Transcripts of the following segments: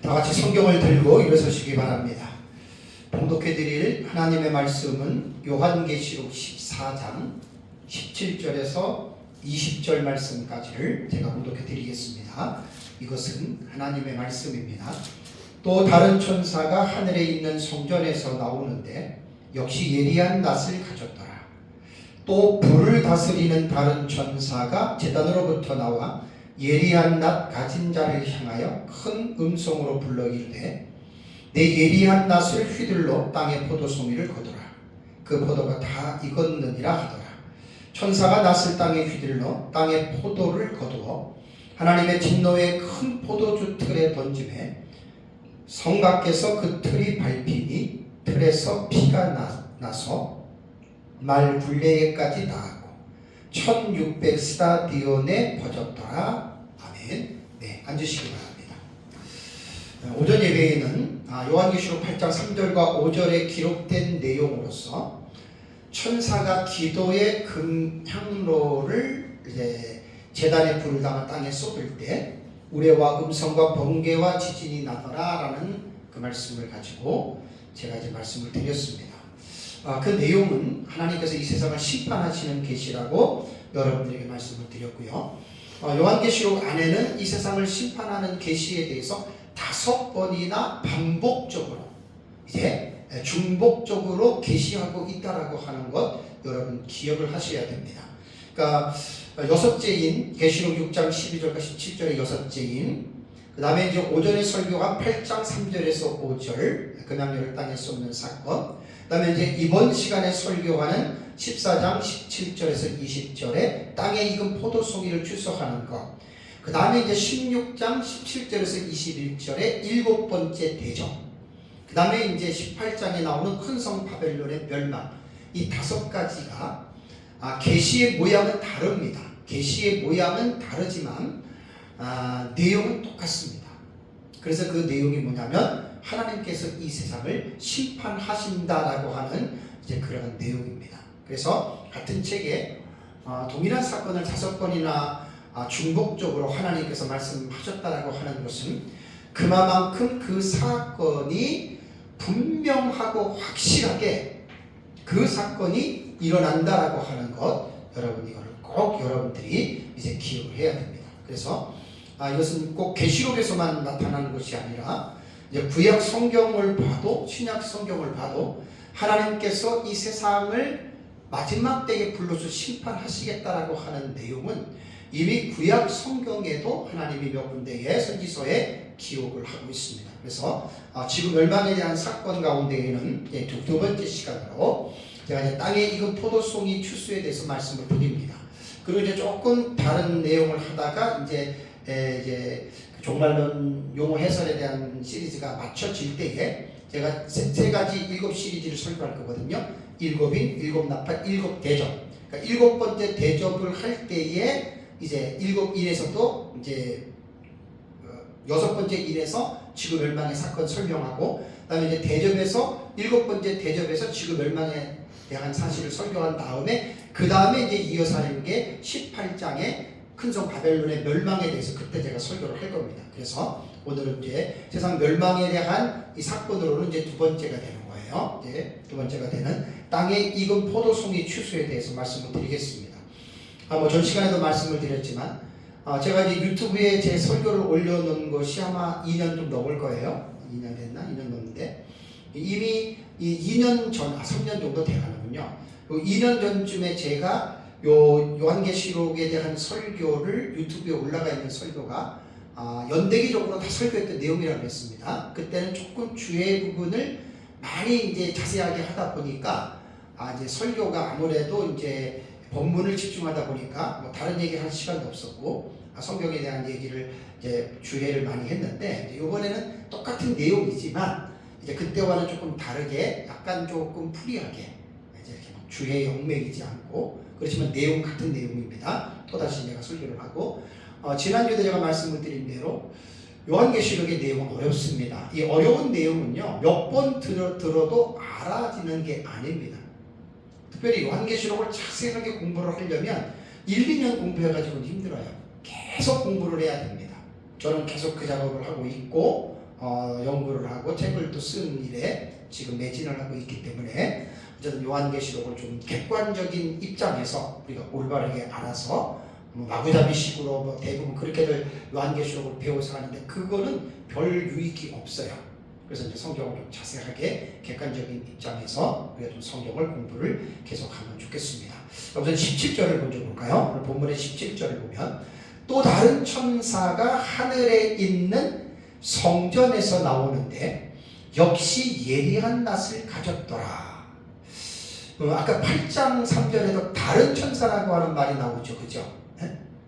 다 같이 성경을 들고 일어서시기 바랍니다. 봉독해 드릴 하나님의 말씀은 요한계시록 14장 17절에서 20절 말씀까지를 제가 봉독해 드리겠습니다. 이것은 하나님의 말씀입니다. 또 다른 천사가 하늘에 있는 성전에서 나오는데 역시 예리한 낫을 가졌더라. 또 불을 다스리는 다른 천사가 제단으로부터 나와 예리한 낫 가진 자를 향하여 큰 음성으로 불러 이르되 내 예리한 낫을 휘둘러 땅에 포도송이를 거두라. 그 포도가 다 익었느니라 하더라. 천사가 낫을 땅에 휘둘러 땅에 포도를 거두어 하나님의 진노의 큰 포도주 틀에 던지매 성 밖에서 그 틀이 밟히니 틀에서 피가 나서 말 굴레에까지 닿았고 1600스타디온에 퍼졌더라. 아멘. 네, 앉으시기 바랍니다. 오전 예배에는 요한계시록 8장 3절과 5절에 기록된 내용으로서 천사가 기도의 금향로를 이제 제단에 불을 담아 땅에 쏟을 때 우레와 음성과 번개와 지진이 나더라라는 그 말씀을 가지고 제가 이제 말씀을 드렸습니다. 그 내용은 하나님께서 이 세상을 심판하시는 계시라고 여러분들에게 말씀을 드렸고요. 요한계시록 안에는 이 세상을 심판하는 계시에 대해서 5번이나 반복적으로 이제 중복적으로 계시하고 있다라고 하는 것 여러분 기억을 하셔야 됩니다. 그러니까 여섯째인 계시록 6장 12절과 17절의 여섯째인 그 다음에 이제 오전의 설교가 8장 3절에서 5절 금양료를 땅에 쏟는 사건, 그 다음에 이제 이번 시간에 설교하는 14장 17절에서 20절에 땅에 익은 포도송이를 추수하는 것, 그 다음에 이제 16장 17절에서 21절에 7번째 대접, 그 다음에 이제 18장에 나오는 큰 성 바벨론의 멸망, 이 5가지가 계시의 모양은 다릅니다. 계시의 모양은 다르지만 내용은 똑같습니다. 그래서 그 내용이 뭐냐면 하나님께서 이 세상을 심판하신다라고 하는 이제 그런 내용입니다. 그래서 같은 책에 동일한 사건을 5번이나 중복적으로 하나님께서 말씀하셨다라고 하는 것은 그만큼 그 사건이 분명하고 확실하게 그 사건이 일어난다라고 하는 것, 여러분 이거를 꼭 여러분들이 이제 기억을 해야 됩니다. 그래서 이것은 꼭 계시록에서만 나타나는 것이 아니라 이제 구약 성경을 봐도 신약 성경을 봐도 하나님께서 이 세상을 마지막 때에 불러서 심판하시겠다라고 하는 내용은 이미 구약 성경에도 하나님이 몇 군데의 선지서에 기록을 하고 있습니다. 그래서 지금 멸망에 대한 사건 가운데에는 두 번째 시간으로 제가 이제 땅에 익은 포도송이 추수에 대해서 말씀을 드립니다. 그리고 이제 조금 다른 내용을 하다가 이제 종말론 용어 해설에 대한 시리즈가 맞춰질 때에 제가 세 가지 7 시리즈를 설교할 거거든요. 7인, 7나팔, 7대접. 그러니까 7번째 대접을 할 때에 이제 7인에서도 이제 6번째 인에서 지구 멸망의 사건 설명하고, 그다음에 이제 대접에서 7번째 대접에서 지구 멸망에 대한 사실을 설교한 다음에 그 다음에 이제 이어서 하는 게 18장의 큰성 바벨론의 멸망에 대해서 그때 제가 설교를 할 겁니다. 그래서 오늘은 이제 세상 멸망에 대한 이 사건으로는 이제 2번째가 되는 거예요. 이제 2번째가 되는 땅에 익은 포도송이 추수에 대해서 말씀을 드리겠습니다. 전 시간에도 말씀을 드렸지만 제가 이제 유튜브에 제 설교를 올려놓은 것이 아마 2년 좀 넘을 거예요. 2년 됐나? 2년 넘는데 이미 2년 전, 3년 정도 돼가는군요. 2년 전쯤에 제가 요한계시록에 대한 설교를 유튜브에 올라가 있는 설교가 연대기적으로 다 설교했던 내용이라고 했습니다. 그때는 조금 주의 부분을 많이 이제 자세하게 하다 보니까 이제 설교가 아무래도 이제 본문을 집중하다 보니까 뭐 다른 얘기 할 시간도 없었고 성경에 대한 얘기를 이제 주의를 많이 했는데 이번에는 똑같은 내용이지만 이제 그때와는 조금 다르게 약간 조금 프리하게 이제 이렇게 막 주의 얽매이지 않고 그렇지만 내용 같은 내용입니다. 또다시 내가 설교를 하고 지난주에 제가 말씀을 드린 대로 요한계시록의 내용은 어렵습니다. 이 어려운 내용은요 몇 번 들어도 알아지는 게 아닙니다. 특별히 요한계시록을 자세하게 공부를 하려면 1, 2년 공부해가지고는 힘들어요. 계속 공부를 해야 됩니다. 저는 계속 그 작업을 하고 있고 연구를 하고 책을 또 쓴 일에 지금 매진을 하고 있기 때문에 어쨌든 요한계시록을 좀 객관적인 입장에서 우리가 올바르게 알아서 마구잡이식으로 대부분 그렇게들 요한계시록을 배워서 하는데 그거는 별 유익이 없어요. 그래서 이제 성경을 좀 자세하게 객관적인 입장에서 우리가 좀 성경을 공부를 계속하면 좋겠습니다. 우선 17절을 먼저 볼까요? 오늘 본문의 17절을 보면 또 다른 천사가 하늘에 있는 성전에서 나오는데 역시 예리한 낫을 가졌더라. 아까 8장 3절에도 다른 천사라고 하는 말이 나오죠. 그죠?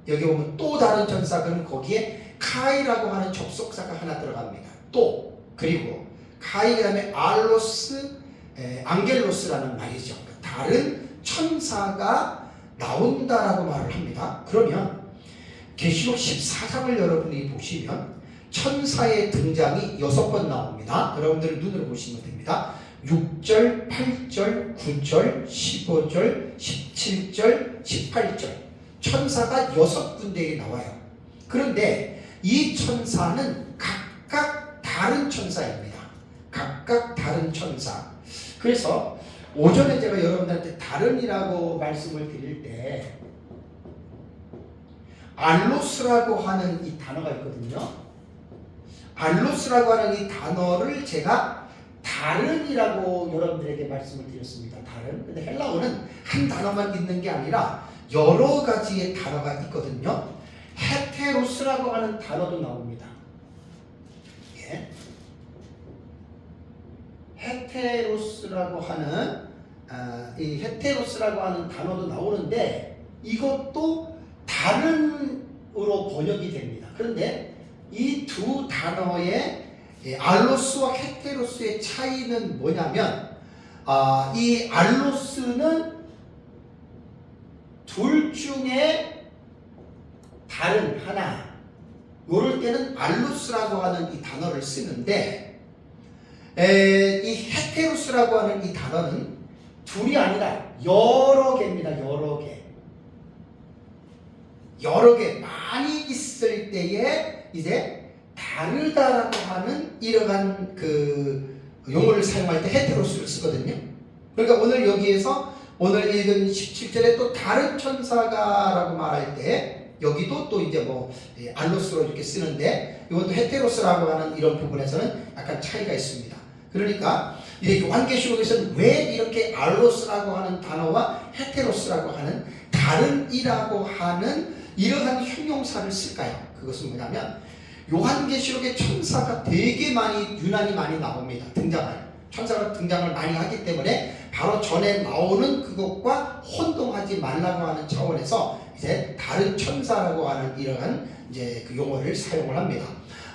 여기 보면 또 다른 천사, 그럼 거기에 카이라고 하는 접속사가 하나 들어갑니다. 또, 그리고 카이 그 다음에 알로스, 앙겔로스라는 말이죠. 다른 천사가 나온다라고 말을 합니다. 그러면 계시록 14장을 여러분이 보시면 천사의 등장이 6번 나옵니다. 여러분들 눈으로 보시면 됩니다. 6절, 8절, 9절, 15절, 17절, 18절 천사가 6군데에 나와요. 그런데 이 천사는 각각 다른 천사입니다. 각각 다른 천사. 그래서 오전에 제가 여러분들한테 다른이라고 말씀을 드릴 때 알로스라고 하는 이 단어가 있거든요. 알로스라고 하는 이 단어를 제가 다른이라고 여러분들에게 말씀을 드렸습니다. 다른. 근데 헬라어는 한 단어만 있는 게 아니라 여러 가지의 단어가 있거든요. 헤테로스라고 하는 단어도 나옵니다. 예. 헤테로스라고 하는 이 헤테로스라고 하는 단어도 나오는데 이것도 다른으로 번역이 됩니다. 그런데 이 두 단어의 알로스와 헤테로스의 차이는 뭐냐면 이 알로스는 둘 중에 다른 하나, 요럴 때는 알로스라고 하는 이 단어를 쓰는데 이 헤테로스라고 하는 이 단어는 둘이 아니라 여러 개입니다. 여러 개 많이 있을 때에 이제 다르다라고 하는 이러한 그 용어를 사용할 때 헤테로스를 쓰거든요. 그러니까 오늘 여기에서 오늘 읽은 17절에 또 다른 천사가라고 말할 때 여기도 또 이제 뭐 알로스로 이렇게 쓰는데 이것도 헤테로스라고 하는 이런 부분에서는 약간 차이가 있습니다. 그러니까 이제 요한계시록에서는 왜 이렇게 알로스라고 하는 단어와 헤테로스라고 하는 다른이라고 하는 이러한 형용사를 쓸까요? 그것은 뭐냐면 요한계시록에 천사가 되게 유난히 많이 나옵니다. 천사가 등장을 많이 하기 때문에 바로 전에 나오는 그것과 혼동하지 말라고 하는 차원에서 이제 다른 천사라고 하는 이러한 이제 그 용어를 사용을 합니다.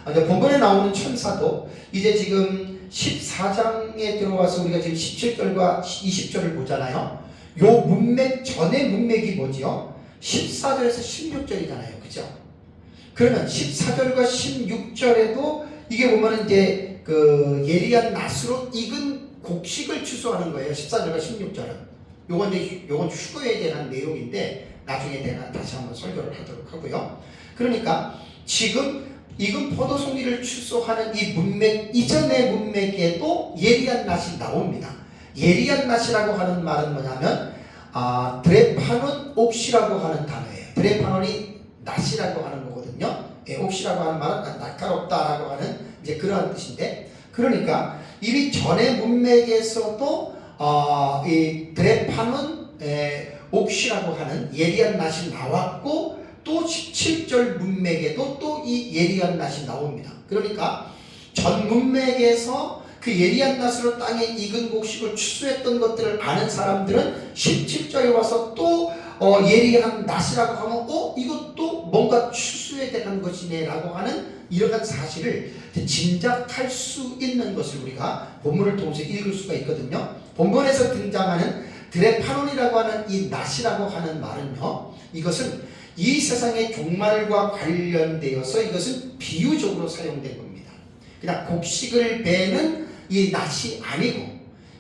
이제 본문에 나오는 천사도 이제 지금 14장에 들어와서 우리가 지금 17절과 20절을 보잖아요. 요 문맥 전의 문맥이 뭐지요? 14절에서 16절이잖아요. 그죠? 그러면 14절과 16절에도 이게 보면은 이제 그 예리한 낫으로 익은 곡식을 추수하는 거예요. 14절과 16절은. 요건 휴거에 대한 내용인데 나중에 내가 다시 한번 설교를 하도록 하고요. 그러니까 지금 익은 포도송이를 추수하는 이 문맥 이전의 문맥에도 예리한 낫이 나옵니다. 예리한 낫이라고 하는 말은 뭐냐면 드레파논 옥시라고 하는 단어예요. 드레파논이 낫이라고 하는 거거든요. 옥시라고 하는 말은 날카롭다라고 하는 이제 그러한 뜻인데, 그러니까 이미 전의 문맥에서도 이 드레파논 옥시라고 하는 예리한 낫이 나왔고 또 17절 문맥에도 또 이 예리한 낫이 나옵니다. 그러니까 전 문맥에서 그 예리한 낫으로 땅에 익은 곡식을 추수했던 것들을 아는 사람들은 17절에 와서 또 예리한 낫이라고 하면 이것도 뭔가 추수에 대한 것이네 라고 하는 이러한 사실을 짐작할 수 있는 것을 우리가 본문을 통해서 읽을 수가 있거든요. 본문에서 등장하는 드레파논이라고 하는 이 낫이라고 하는 말은요, 이것은 이 세상의 종말과 관련되어서 이것은 비유적으로 사용된 겁니다. 그냥 곡식을 베는 이 낫이 아니고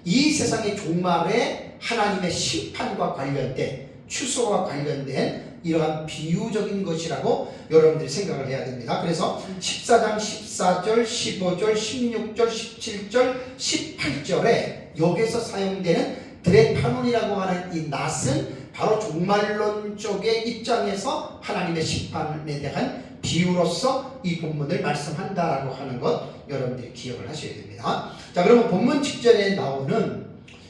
이 세상의 종말에 하나님의 심판과 관련된 추수와 관련된 이러한 비유적인 것이라고 여러분들이 생각을 해야 됩니다. 그래서 14장 14절, 15절, 16절, 17절, 18절에 여기서 사용되는 드레파논이라고 하는 이 낫은 바로 종말론 쪽의 입장에서 하나님의 심판에 대한 비유로서 이 본문을 말씀한다라고 하는 것 여러분들이 기억을 하셔야 됩니다. 자, 그러면 본문 직전에 나오는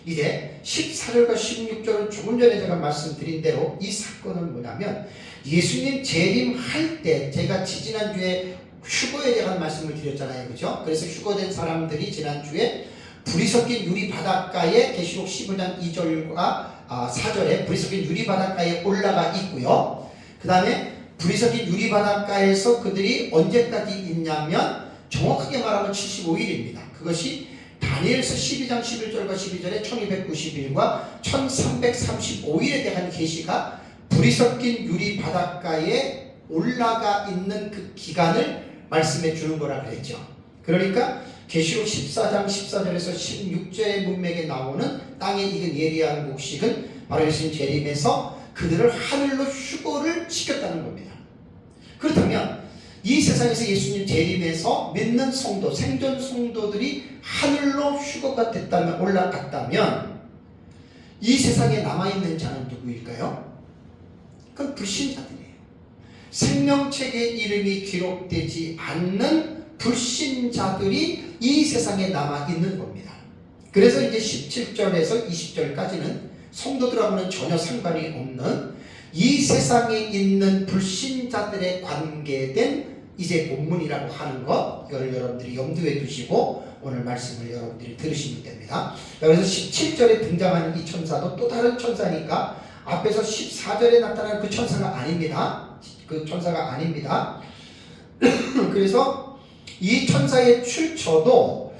이제 14절과 16절은 조금 전에 제가 말씀드린 대로 이 사건은 뭐냐면 예수님 재림할 때 제가 지난주에 휴거에 대한 말씀을 드렸잖아요. 그죠? 그래서 휴거된 사람들이 지난주에 불이 섞인 유리 바닷가에 계시록 15장 2절과 4절에 불이 섞인 유리 바닷가에 올라가 있고요. 그 다음에 불이 섞인 유리 바닷가에서 그들이 언제까지 있냐면 정확하게 말하면 75일입니다. 그것이 다니엘서 12장 11절과 12절에 1290일과 1335일에 대한 계시가 불이 섞인 유리 바닷가에 올라가 있는 그 기간을 말씀해 주는 거라 그랬죠. 그러니까 계시록 14장 14절에서 16절의 문맥에 나오는 땅에 익은 예리한 곡식은 바로 예수님 재림에서 그들을 하늘로 휴거를 시켰다는 겁니다. 그렇다면 이 세상에서 예수님 재림에서 믿는 성도, 생존 성도들이 하늘로 휴거가 됐다면, 올라갔다면 이 세상에 남아있는 자는 누구일까요? 그건 불신자들이에요. 생명책의 이름이 기록되지 않는 불신자들이 이 세상에 남아있는 겁니다. 그래서 이제 17절에서 20절까지는 성도들하고는 전혀 상관이 없는 이 세상에 있는 불신자들에 관계된 이제 본문이라고 하는 것, 이걸 여러분들이 염두에 두시고 오늘 말씀을 여러분들이 들으시면 됩니다. 그래서 17절에 등장하는 이 천사도 또 다른 천사니까 앞에서 14절에 나타나는 그 천사가 아닙니다. 그 천사가 아닙니다. 그래서 이 천사의 출처도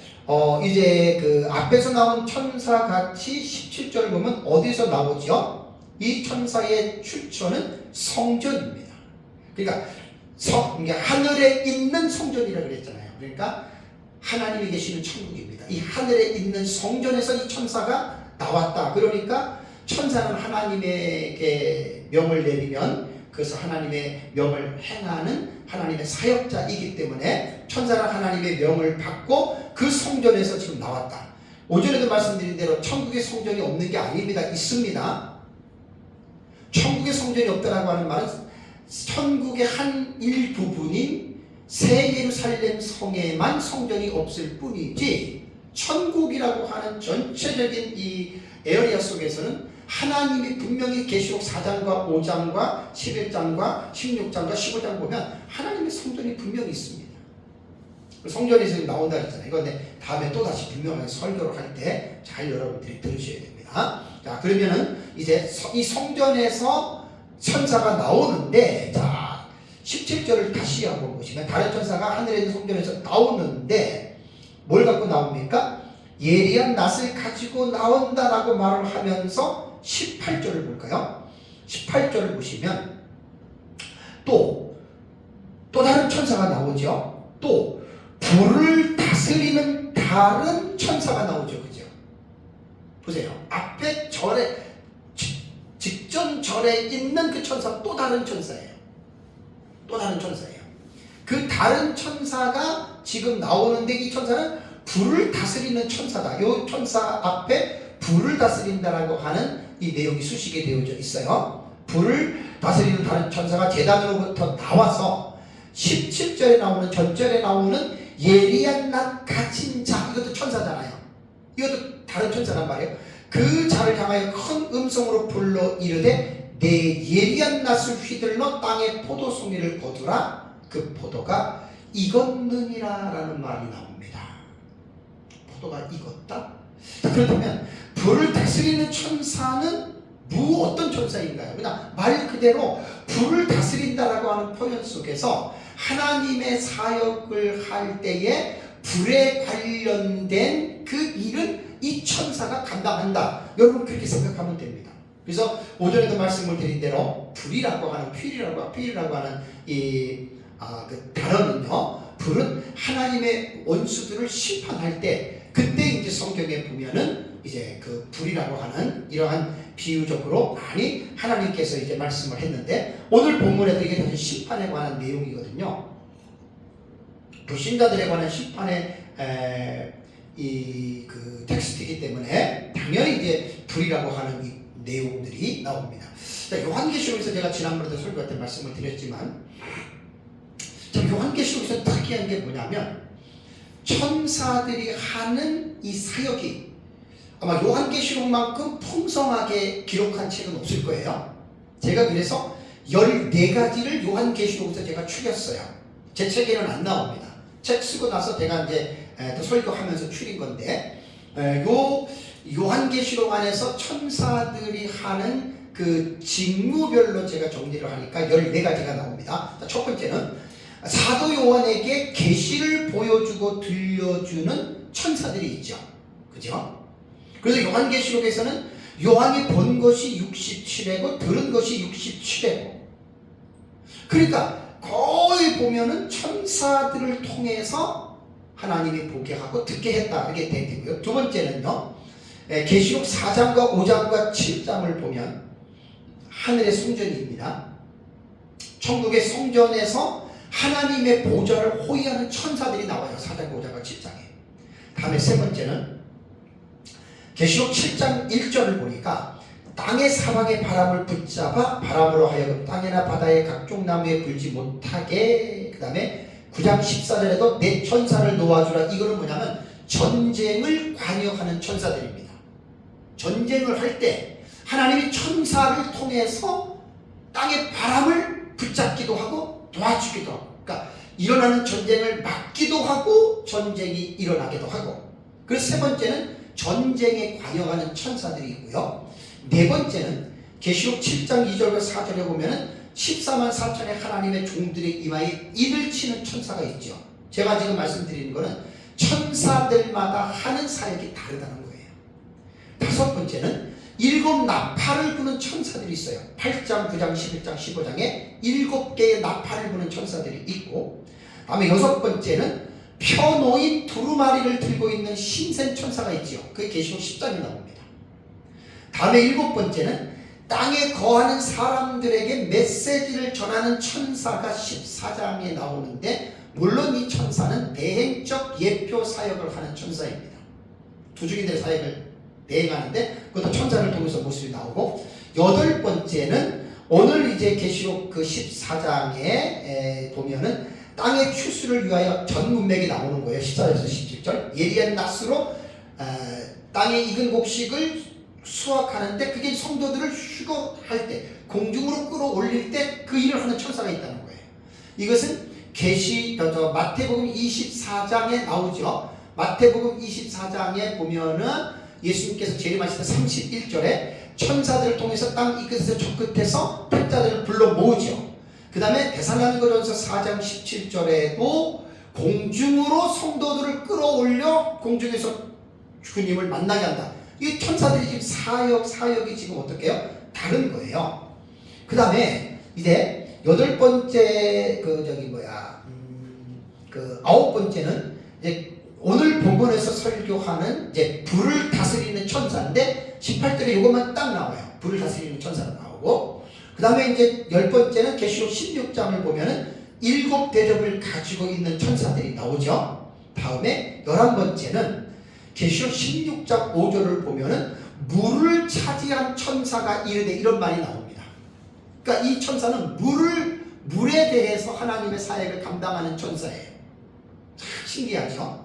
이제 그 앞에서 나온 천사같이 17절 보면 어디서 나오죠? 이 천사의 출처는 성전입니다. 그러니까 하늘에 있는 성전이라고 그랬잖아요. 그러니까 하나님이 계시는 천국입니다. 이 하늘에 있는 성전에서 이 천사가 나왔다. 그러니까 천사는 하나님에게 명을 내리면 그래서 하나님의 명을 행하는 하나님의 사역자이기 때문에 천사는 하나님의 명을 받고 그 성전에서 지금 나왔다. 오전에도 말씀드린 대로 천국의 성전이 없는 게 아닙니다. 있습니다. 천국의 성전이 없다라고 하는 말은 천국의 한 일부분인 새 예루살렘 성에만 성전이 없을 뿐이지 천국이라고 하는 전체적인 이 에어리아 속에서는 하나님이 분명히 계시록 4장과 5장과 11장과 16장과 15장 보면 하나님의 성전이 분명히 있습니다. 성전에서 나온다 했잖아요. 이건 다음에 또다시 분명하게 설교를 할 때 잘 여러분들이 들으셔야 됩니다. 자, 그러면은 이제 이 성전에서 천사가 나오는데, 자, 17절을 다시 한번 보시면 다른 천사가 하늘에 있는 성전에서 나오는데 뭘 갖고 나옵니까? 예리한 낫을 가지고 나온다라고 말을 하면서 18절을 볼까요? 18절을 보시면 또 다른 천사가 나오죠. 또 불을 다스리는 다른 천사가 나오죠. 그죠? 보세요. 앞에 절에 직전 절에 있는 그 천사 또 다른 천사예요. 또 다른 천사예요. 그 다른 천사가 지금 나오는데 이 천사는 불을 다스리는 천사다. 이 천사 앞에 불을 다스린다라고 하는 이 내용이 수식이 되어져 있어요. 불을 다스리는 다른 천사가 제단으로부터 나와서 17절에 나오는 전절에 나오는 예리한 낫 가진 자, 이것도 천사잖아요. 이것도 다른 천사란 말이에요. 그 자를 향하여 큰 음성으로 불러 이르되 내 예리한 낫을 휘둘러 땅에 포도송이를 거두라. 그 포도가 익었느니라 라는 말이 나옵니다. 포도가 익었다? 그렇다면 불을 다스리는 천사는 어떤 천사인가요? 그냥 말 그대로 불을 다스린다라고 하는 표현 속에서 하나님의 사역을 할 때에 불에 관련된 그 일은 이 천사가 감당한다. 여러분 그렇게 생각하면 됩니다. 그래서 오전에도 말씀을 드린 대로 불이라고 하는 필이라고 하는 그 단어는요, 불은 하나님의 원수들을 심판할 때 그때 이제 성경에 보면은 이제 그 불이라고 하는 이러한 비유적으로 많이 하나님께서 이제 말씀을 했는데, 오늘 본문에도 이게 사실 심판에 관한 내용이거든요. 불신자들에 관한 심판의 이 그 텍스트이기 때문에 당연히 이제 불이라고 하는 이 내용들이 나옵니다. 자, 요한계시록에서 제가 지난번에도 설교할 때 말씀을 드렸지만, 자, 요한계시록에서 특이한 게 뭐냐면 천사들이 하는 이 사역이 아마 요한계시록만큼 풍성하게 기록한 책은 없을 거예요. 제가 그래서 14가지를 요한계시록에서 제가 추렸어요. 제 책에는 안 나옵니다. 책 쓰고 나서 제가 이제 또 설교하면서 추린 건데, 요한계시록 안에서 천사들이 하는 그 직무별로 제가 정리를 하니까 14가지가 나옵니다. 자, 첫 번째는 사도 요한에게 계시를 보여주고 들려주는 천사들이 있죠. 그죠? 그래서 요한계시록에서는 요한이 본 것이 67회고 들은 것이 67회고, 그러니까 거의 보면은 천사들을 통해서 하나님이 보게 하고 듣게 했다, 이렇게 되고요. 두 번째는요, 계시록 4장과 5장과 7장을 보면 하늘의 성전입니다. 천국의 성전에서 하나님의 보좌를 호위하는 천사들이 나와요. 4장, 5장과 7장에. 다음에 세 번째는 계시록 7장 1절을 보니까 땅의 사방의 바람을 붙잡아 바람으로 하여금 땅이나 바다의 각종 나무에 불지 못하게. 그 다음에 9장 14절에도 내 천사를 놓아주라. 이거는 뭐냐면 전쟁을 관여하는 천사들입니다. 전쟁을 할 때 하나님이 천사를 통해서 땅의 바람을 붙잡기도 하고 도와주기도 하고, 그러니까 일어나는 전쟁을 막기도 하고 전쟁이 일어나기도 하고. 그래서 세 번째는 전쟁에 관여하는 천사들이 있고요. 네 번째는 계시록 7장 2절과 4절에 보면은 14만 4천의 하나님의 종들의 이마에 일을 치는 천사가 있죠. 제가 지금 말씀드리는 거는 천사들마다 하는 사역이 다르다는 거예요. 다섯 번째는 7 나팔을 부는 천사들이 있어요. 8장, 9장, 11장, 15장에 7개의 나팔을 부는 천사들이 있고, 다음에 여섯 번째는 펴놓인 두루마리를 들고 있는 신생 천사가 있죠. 그게 계시록 10장에 나옵니다. 다음에 일곱 번째는 땅에 거하는 사람들에게 메시지를 전하는 천사가 14장에 나오는데, 물론 이 천사는 대행적 예표 사역을 하는 천사입니다. 두중인들의 사역을 대행하는데 그것도 천사를 통해서 모습이 나오고, 여덟 번째는 오늘 이제 계시록 그 14장에 보면은 땅의 추수를 위하여 전 문맥이 나오는 거예요. 14절에서 17절. 예리한 낫으로 땅에 익은 곡식을 수확하는데, 그게 성도들을 휴거할 때, 공중으로 끌어올릴 때 그 일을 하는 천사가 있다는 거예요. 이것은 마태복음 24장에 나오죠. 마태복음 24장에 보면은 예수님께서 재림하실 때 31절에 천사들을 통해서 땅 이 끝에서 저 끝에서 패자들을 불러 모으죠. 그 다음에 데살로니가전서 4장 17절에도 공중으로 성도들을 끌어올려 공중에서 주님을 만나게 한다. 이 천사들이 지금 사역이 지금 어떻게 해요? 다른 거예요. 그 다음에 이제 여덟 번째 아홉 번째는 이제 오늘 본문에서 설교하는 이제 불을 다스리는 천사인데 18절에 이것만 딱 나와요. 불을 다스리는 천사가 나오고, 그 다음에 이제 열 번째는 계시록 16장을 보면은 7 대접을 가지고 있는 천사들이 나오죠. 다음에 11번째는 계시록 16장 5절을 보면은 물을 차지한 천사가 이르되, 이런 말이 나옵니다. 그러니까 이 천사는 물에 대해서 하나님의 사역을 감당하는 천사예요. 참 신기하죠.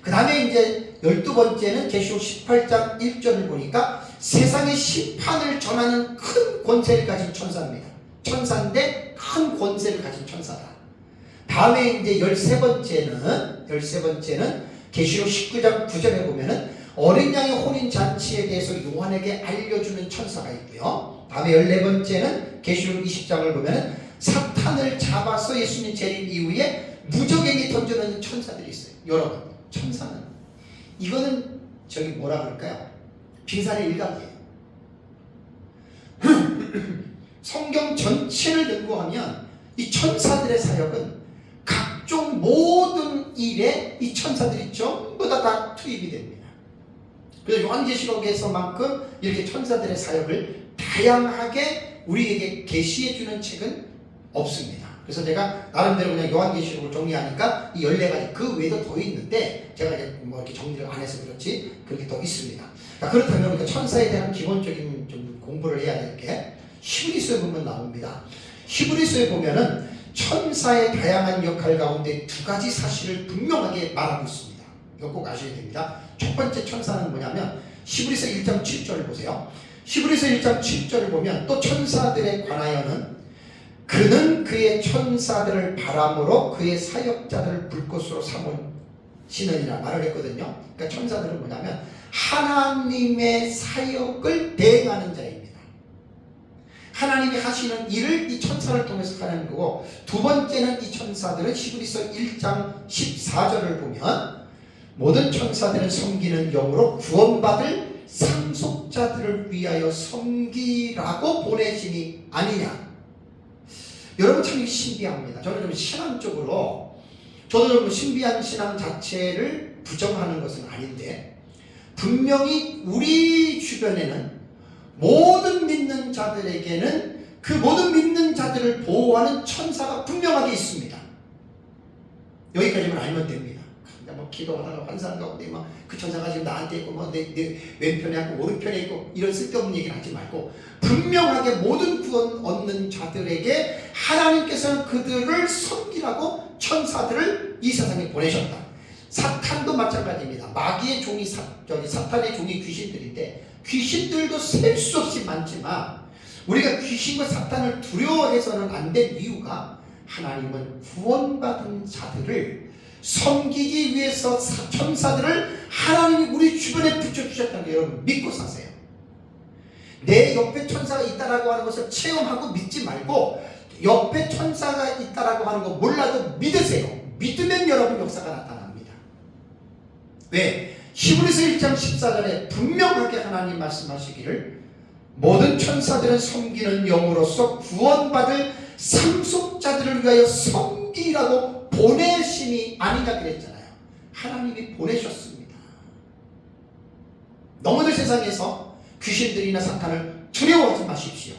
그 다음에 이제 12번째는 계시록 18장 1절을 보니까 세상의 심판을 전하는 큰 권세를 가진 천사입니다. 천사인데 큰 권세를 가진 천사다. 다음에 이제 13번째는 계시록 19장 9절에 보면은 어린 양의 혼인 잔치에 대해서 요한에게 알려주는 천사가 있고요. 다음에 14번째는 계시록 20장을 보면은 사탄을 잡아서 예수님 재림 이후에 무적에게 던져놓는 천사들이 있어요. 여러분, 천사는 이거는 저기 뭐라 그럴까요? 빙산의 일각이에요. 성경 전체를 연구하면 이 천사들의 사역은 각종 각종 모든 일에 이 천사들이 전부 다 투입이 됩니다. 그래서 요한계시록에서만큼 이렇게 천사들의 사역을 다양하게 우리에게 계시해 주는 책은 없습니다. 그래서 제가 나름대로 그냥 요한계시록을 정리하니까 이 14가지 그 외에도 더 있는데 제가 이제 뭐 이렇게 정리를 안 해서 그렇지 그렇게 더 있습니다. 그렇다면 우리가 천사에 대한 기본적인 좀 공부를 해야 될 게 히브리서에 보면 나옵니다. 히브리서에 보면은 천사의 다양한 역할 가운데 두 가지 사실을 분명하게 말하고 있습니다. 이거 꼭 아셔야 됩니다. 첫 번째 천사는 뭐냐면 히브리서 1장 7절을 보세요. 히브리서 1장 7절을 보면 또 천사들에 관하여는 그는 그의 천사들을 바람으로 그의 사역자들을 불꽃으로 삼으시느니라 말을 했거든요. 그러니까 천사들은 뭐냐면 하나님의 사역을 대행하는 자입니다. 하나님이 하시는 일을 이 천사를 통해서 하는 거고, 두 번째는 이 천사들은 히브리서 1장 14절을 보면 모든 천사들은 섬기는 영으로 구원받을 상속자들을 위하여 섬기라고 보내심이 아니냐. 여러분 참 신비합니다. 저는 좀 신앙적으로 저도 좀 신비한 신앙 자체를 부정하는 것은 아닌데, 분명히 우리 주변에는 모든 믿는 자들에게는 그 모든 믿는 자들을 보호하는 천사가 분명하게 있습니다. 여기까지만 알면 됩니다. 뭐 기도하다가 환상 가운데 막 그 천사가 지금 나한테 있고 뭐 내 왼편에 있고 오른편에 있고 이런 쓸데없는 얘기는 하지 말고, 분명하게 모든 구원 얻는 자들에게 하나님께서는 그들을 섬기라고 천사들을 이 세상에 보내셨다. 사탄도 마찬가지입니다. 마귀의 종이 사탄의 종이 귀신들인데, 귀신들도 셀 수 없이 많지만 우리가 귀신과 사탄을 두려워해서는 안 될 이유가, 하나님은 구원받은 자들을 섬기기 위해서 천사들을 하나님이 우리 주변에 붙여주셨다는 거 여러분 믿고 사세요. 내 옆에 천사가 있다라고 하는 것을 체험하고 믿지 말고, 옆에 천사가 있다라고 하는 거 몰라도 믿으세요. 믿으면 여러분 역사가 나타납니다. 왜? 히브리서 1장 14절에 분명하게 하나님 말씀하시기를 모든 천사들은 섬기는 영으로서 구원받을 상속자들을 위하여 섬기라고 보내심이 아니라 그랬잖아요. 하나님이 보내셨습니다. 너무들 세상에서 귀신들이나 사탄을 두려워하지 마십시오.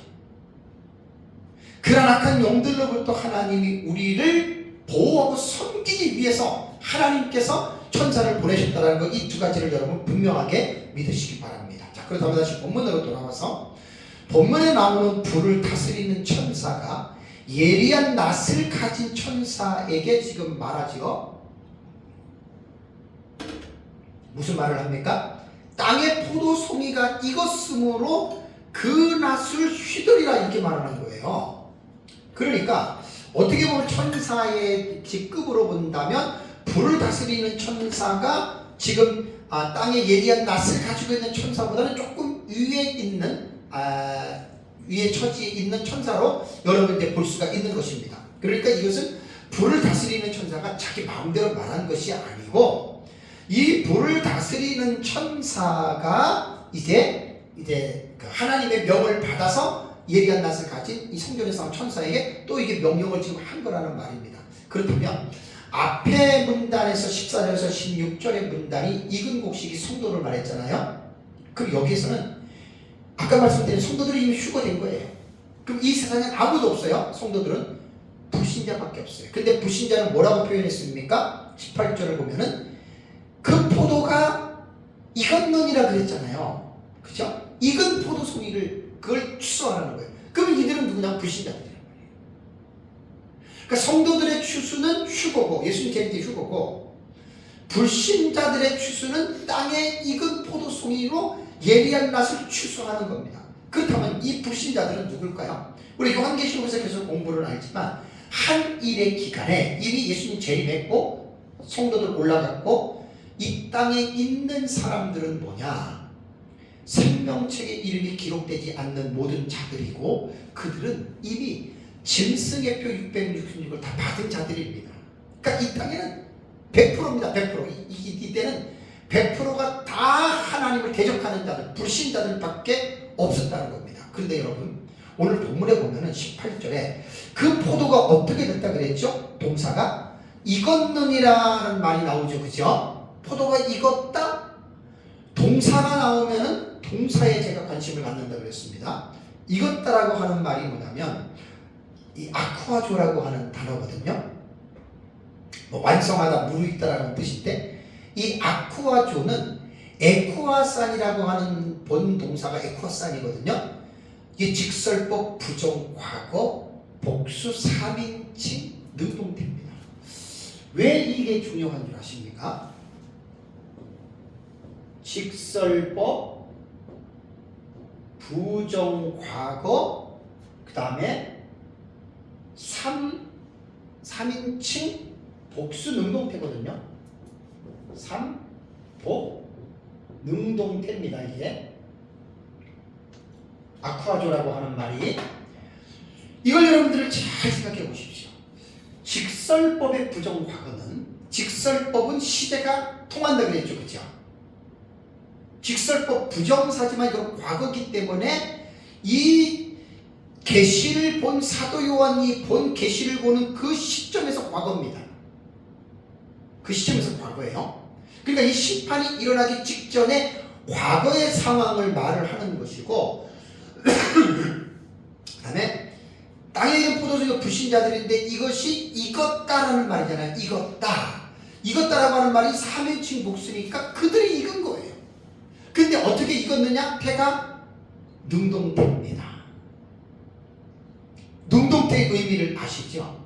그런 악한 영들로부터 하나님이 우리를 보호하고 섬기기 위해서 하나님께서 천사를 보내셨다는 거, 이 두 가지를 여러분 분명하게 믿으시기 바랍니다. 자, 그렇다면 다시 본문으로 돌아와서 본문에 나오는 불을 다스리는 천사가 예리한 낫을 가진 천사에게 지금 말하지요. 무슨 말을 합니까? 땅의 포도송이가 익었으므로 그 낫을 휘두리라, 이렇게 말하는 거예요. 그러니까 어떻게 보면 천사의 직급으로 본다면 불을 다스리는 천사가 지금 땅에 예리한 낫을 가지고 있는 천사보다는 조금 위에 있는 위에 처지에 있는 천사로 여러분들 볼 수가 있는 것입니다. 그러니까 이것은 불을 다스리는 천사가 자기 마음대로 말한 것이 아니고, 이 불을 다스리는 천사가 이제 그 하나님의 명을 받아서 예리한 낫을 가진 이 성전에서 나온 천사에게 또 이게 명령을 지금 한 거라는 말입니다. 그렇다면 앞에 문단에서 14절에서 16절의 문단이 익은 곡식이 성도를 말했잖아요. 그럼 여기에서는 아까 말씀드린 성도들이 이미 휴거된 거예요. 그럼 이 세상엔 아무도 없어요. 성도들은 불신자밖에 없어요. 근데 불신자는 뭐라고 표현했습니까? 18절을 보면은 그 포도가 익었느니라 그랬잖아요. 그죠? 익은 포도송이를 그걸 추수하라는 거예요. 그럼 이들은 누구냐? 불신자들이란 말이에요. 그러니까 성도들의 추수는 휴거고, 예수님 재림 때 휴거고, 불신자들의 추수는 땅에 익은 포도송이로 예리한 낫을 추수하는 겁니다. 그렇다면 이 불신자들은 누굴까요? 우리 요한계시록에서 계속 공부를 알지만 한 일의 기간에 이미 예수님 재림했고 성도들 올라갔고, 이 땅에 있는 사람들은 뭐냐? 생명책에 이름이 기록되지 않는 모든 자들이고, 그들은 이미 짐승의 표 666을 다 받은 자들입니다. 그러니까 이 땅에는 100%입니다. 100%. 이때는 100%가 다 하나님을 대적하는 자들, 불신자들밖에 없었다는 겁니다. 그런데 여러분, 오늘 본문에 보면은 18절에 그 포도가 어떻게 됐다 그랬죠? 동사가 익었느니라는 말이 나오죠. 그죠? 포도가 익었다? 동사가 나오면은 동사에 제가 관심을 갖는다 그랬습니다. 익었다라고 하는 말이 뭐냐면 이 아쿠아조라고 하는 단어거든요. 뭐 완성하다, 무르익다라는 뜻인데 이 아쿠아조는 에쿠아산이라고 하는 본 동사가 에쿠아산이거든요. 이게 직설법, 부정과거, 복수, 3인칭, 능동태입니다. 왜 이게 중요한 줄 아십니까? 직설법, 부정과거, 그 다음에 3인칭, 복수, 능동태거든요. 3, 복, 능동태입니다. 이게 아쿠아조라고 하는 말이. 이걸 여러분들 잘 생각해 보십시오. 직설법의 부정과거는, 직설법은 시제가 통한다 그랬죠. 그죠? 직설법 부정사지만 이건 과거기 때문에 이 계시를 본 사도 요한이 본 계시를 보는 그 시점에서 과거입니다. 그 시점에서 과거예요. 그러니까 이 심판이 일어나기 직전에 과거의 상황을 말을 하는 것이고 그 다음에 땅에 있는 포도주가 불신자들인데 이것이 익었다라는 말이잖아요. 익었다. 익었다라고 하는 말이 3인칭 복수니까 그들이 익은 거예요. 근데 어떻게 익었느냐? 태가 능동태입니다. 능동태의 의미를 아시죠?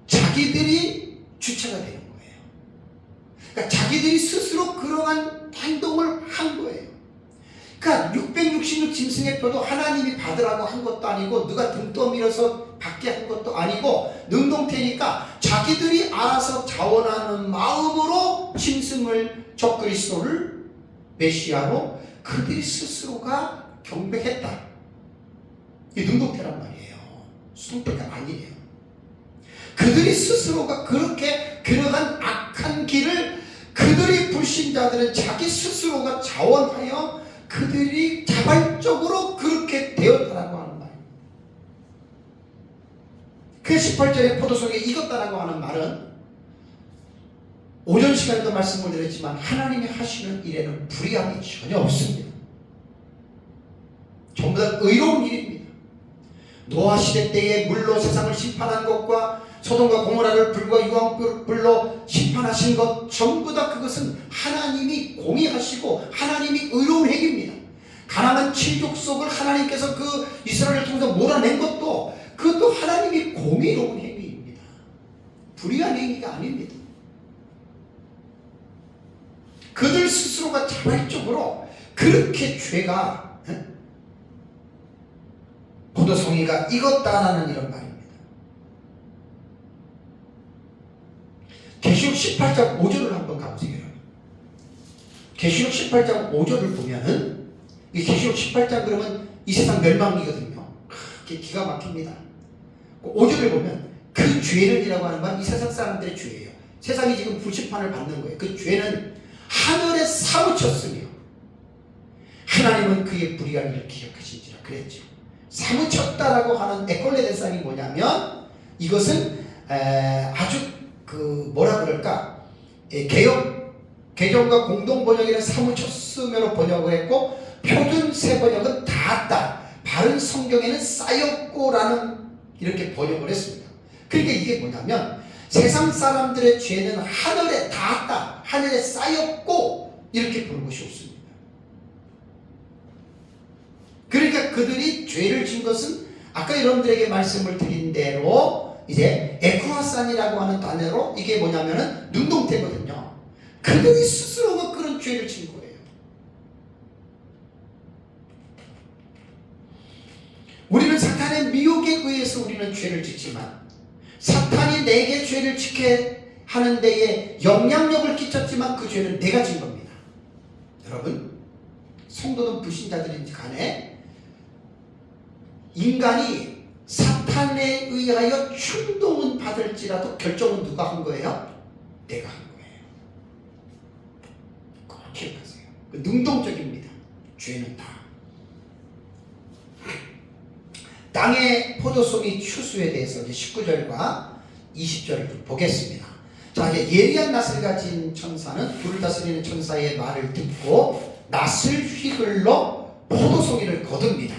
자기들이 주체가 되는 거예요. 그러니까 자기들이 스스로 그러한 행동을 한 거예요. 그러니까 666 짐승의 표도 하나님이 받으라고 한 것도 아니고 누가 등 떠밀어서 받게 한 것도 아니고 능동태니까 자기들이 알아서 자원하는 마음으로 짐승을 적그리스도를 메시아로 그들이 스스로가 경배했다. 이 능동태란 말이에요. 수동태가 아니에요. 그들이 스스로가 그렇게 그러한 악한 길을 그들이 불신자들은 자기 스스로가 자원하여 그들이 자발적으로 그렇게 되었다라고 하는 말입니다. 그 18절에 포도송에 익었다라고 하는 말은 오전 시간에도 말씀을 드렸지만 하나님이 하시는 일에는 불의함이 전혀 없습니다. 전부 다 의로운 일입니다. 노아 시대 때에 물로 세상을 심판한 것과 소돔과 고모라를 불과 유황불로 심판하신 것 전부 다 그것은 하나님이 공의하시고 하나님이 의로운 행위입니다. 가나안 친족속을 하나님께서 그 이스라엘을 통해서 몰아낸 것도 그것도 하나님이 공의로운 행위입니다. 불의한 행위가 아닙니다. 그들 스스로가 자발적으로 그렇게 죄가 포도송이가 익었다라는 이런 말입니다. 계시록 18장 5절을 한번 가보세요. 계시록 18장 5절을 보면은 이 계시록 18장 그러면 이 세상 멸망이거든요. 기가 막힙니다. 5절을 보면 그 죄는이라고 하는 건 이 세상 사람들의 죄예요. 세상이 지금 불심판을 받는 거예요. 그 죄는 하늘에 사무쳤으며 하나님은 그의 불의한 일을 기억하신지라 그랬죠. 사무쳤다라고 하는 에콜레 대상이 뭐냐면 이것은 아주 그 뭐라 그럴까 개정과 공동 번역에는 사무쳤으며로 번역을 했고 표준 새 번역은 닿았다. 바른 성경에는 쌓였고라는 이렇게 번역을 했습니다. 그러니까 이게 뭐냐면 세상 사람들의 죄는 하늘에 닿았다. 하늘에 쌓였고 이렇게 보는 것이 없습니다. 그러니까 그들이 죄를 진 것은 아까 여러분들에게 말씀을 드린 대로 이제 에쿠아산이라고 하는 단어로 이게 뭐냐면은 능동태거든요. 그들이 스스로가 그런 죄를 진 거예요. 우리는 사탄의 미혹에 의해서 우리는 죄를 짓지만 사탄이 내게 죄를 짓게 하는 데에 영향력을 끼쳤지만 그 죄는 내가 진 겁니다. 여러분 성도는 불신자들인지 간에 인간이 사탄에 의하여 충동은 받을지라도 결정은 누가 한 거예요? 내가 한 거예요. 꼭 기억하세요. 능동적입니다. 죄는 다. 땅의 포도송이 추수에 대해서 이제 19절과 20절을 보겠습니다. 자, 이제 예리한 낫을 가진 천사는 불을 다스리는 천사의 말을 듣고 낫을 휘둘러 포도송이를 거둡니다.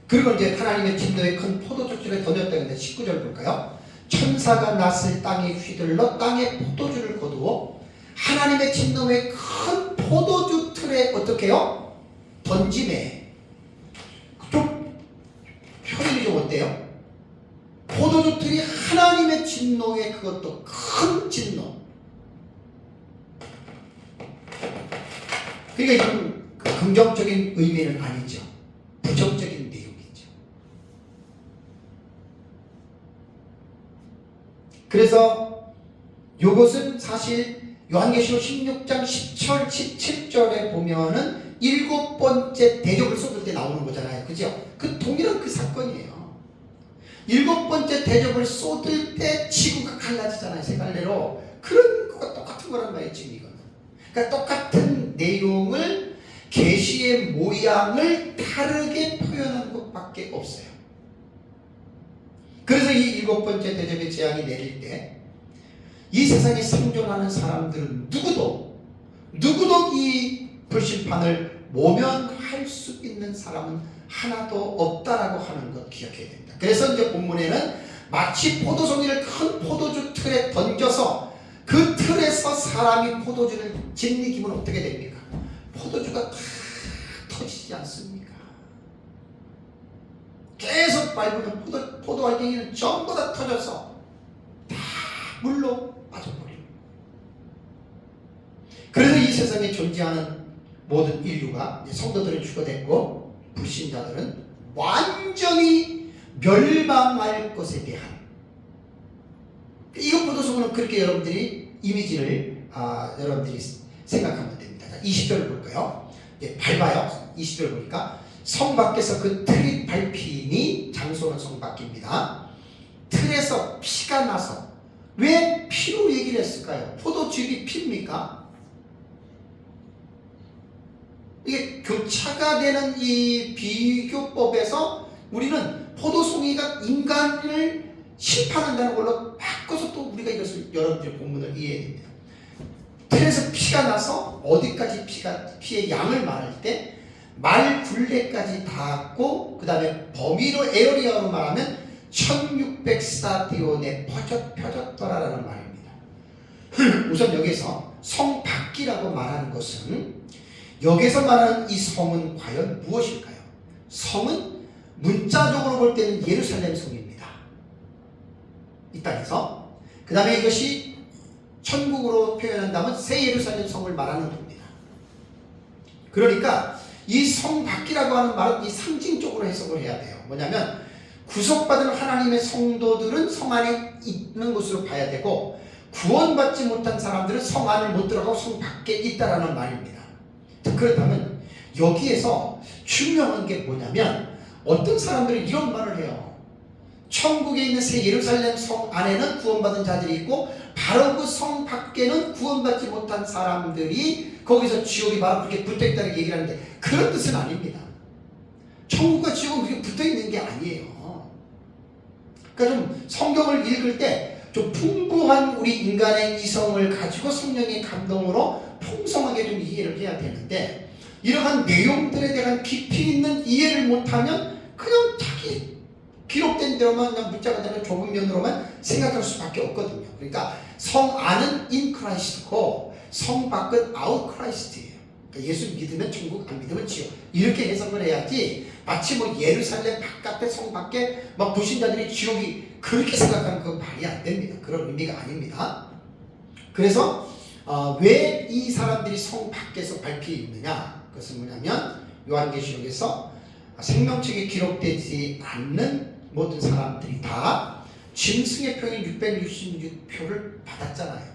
그리고 이제 하나님의 진노의 큰 포도주를 던졌다는데 19절 볼까요? 천사가 낫을 땅에 휘둘러 땅에 포도주를 거두어 하나님의 진노의 큰 포도주 틀에 어떻게 해요? 던짐에. 좀 표현이 좀 어때요? 포도주 틀이 하나님의 진노의 그것도 큰 진노. 그러니까 이건 긍정적인 의미는 아니죠. 부정적인 내용이죠. 그래서 이것은 사실 요한계시록 16장 10절, 17절에 보면은 7번째 대접을 쏟을 때 나오는 거잖아요. 그죠? 그 동일한 그 사건이에요. 7번째 대접을 쏟을 때 지구가 갈라지잖아요. 세 갈래로. 그런 거가 똑같은 거란 말이에요. 지금 이거는. 그러니까 똑같은 내용을 계시의 모양을 다르게 표현한 것밖에 없어요. 그래서 이 7번째 대접의 재앙이 내릴 때 이 세상에 생존하는 사람들은 누구도 이 불심판을 모면할 수 있는 사람은 하나도 없다라고 하는 것 기억해야 됩니다. 그래서 이제 본문에는 마치 포도송이를 큰 포도주 틀에 던져서 그 틀에서 사람이 포도주를 짓이기면 어떻게 됩니까? 포도주가 다 터지지 않습니까? 계속 밟으면 포도 알갱이는 전부 다 터져서 다 물로 빠져버립니다. 그래서 이 세상에 존재하는 모든 인류가 성도들은 추가됐고 불신자들은 완전히 멸망할 것에 대한 이것 포도송은 그렇게 여러분들이 이미지를 여러분들이 생각하면 됩니다. 20절 볼까요? 밟아요. 20절 보니까 성 밖에서 그 틀이 밟히니 장소는 성 밖입니다. 틀에서 피가 나서 왜 피로 얘기를 했을까요? 포도즙이 피입니까? 이게 교차가 되는 이 비교법에서 우리는 포도송이가 인간을 심판한다는 걸로 바꿔서 또 우리가 이것을 여러분들의 본문을 이해해야 됩니다. 틀에서 피가 나서 어디까지 피의 양을 말할 때 말 굴레까지 닿았고 그 다음에 범위로 에어리어로 말하면 1600스타디온에 펴졌더라라는 말입니다. 우선 여기서 성 밖이라고 말하는 것은 여기서 말하는 이 성은 과연 무엇일까요? 성은 문자적으로 볼 때는 예루살렘 성입니다. 이 땅에서. 그 다음에 이것이 천국으로 표현한다면 새 예루살렘 성을 말하는 겁니다. 그러니까 이 성 밖이라고 하는 말은 이 상징적으로 해석을 해야 돼요. 뭐냐면 구속받은 하나님의 성도들은 성 안에 있는 것으로 봐야 되고 구원받지 못한 사람들은 성 안을 못 들어가고 성 밖에 있다라는 말입니다. 그렇다면 여기에서 중요한 게 뭐냐면 어떤 사람들이 이런 말을 해요. 천국에 있는 새 예루살렘 성 안에는 구원받은 자들이 있고 바로 그 성 밖에는 구원받지 못한 사람들이 거기서 지옥이 바로 그렇게 붙어있다는 얘기를 하는데 그런 뜻은 아닙니다. 천국과 지옥은 그렇게 붙어있는 게 아니에요. 그러니까 좀 성경을 읽을 때 좀 풍부한 우리 인간의 이성을 가지고 성령의 감동으로 풍성하게 좀 이해를 해야 되는데 이러한 내용들에 대한 깊이 있는 이해를 못하면 그냥 자기 기록된 대로만 그냥 문자가 되는 좁은 면으로만 생각할 수밖에 없거든요. 그러니까 성 안은 in Christ고 성 밖은 out Christ예요. 그러니까 예수 믿으면 천국, 안 믿으면 지옥. 이렇게 해석을 해야지 마치 뭐 예루살렘 바깥에 성 밖에 막 불신자들이 지옥이 그렇게 생각하는 그 말이 안 됩니다. 그런 의미가 아닙니다. 그래서 왜 이 사람들이 성 밖에서 밟혀 있느냐? 그것은 뭐냐면 요한계시록에서 생명책에 기록되지 않는 모든 사람들이 다 짐승의 표인 666표를 받았잖아요.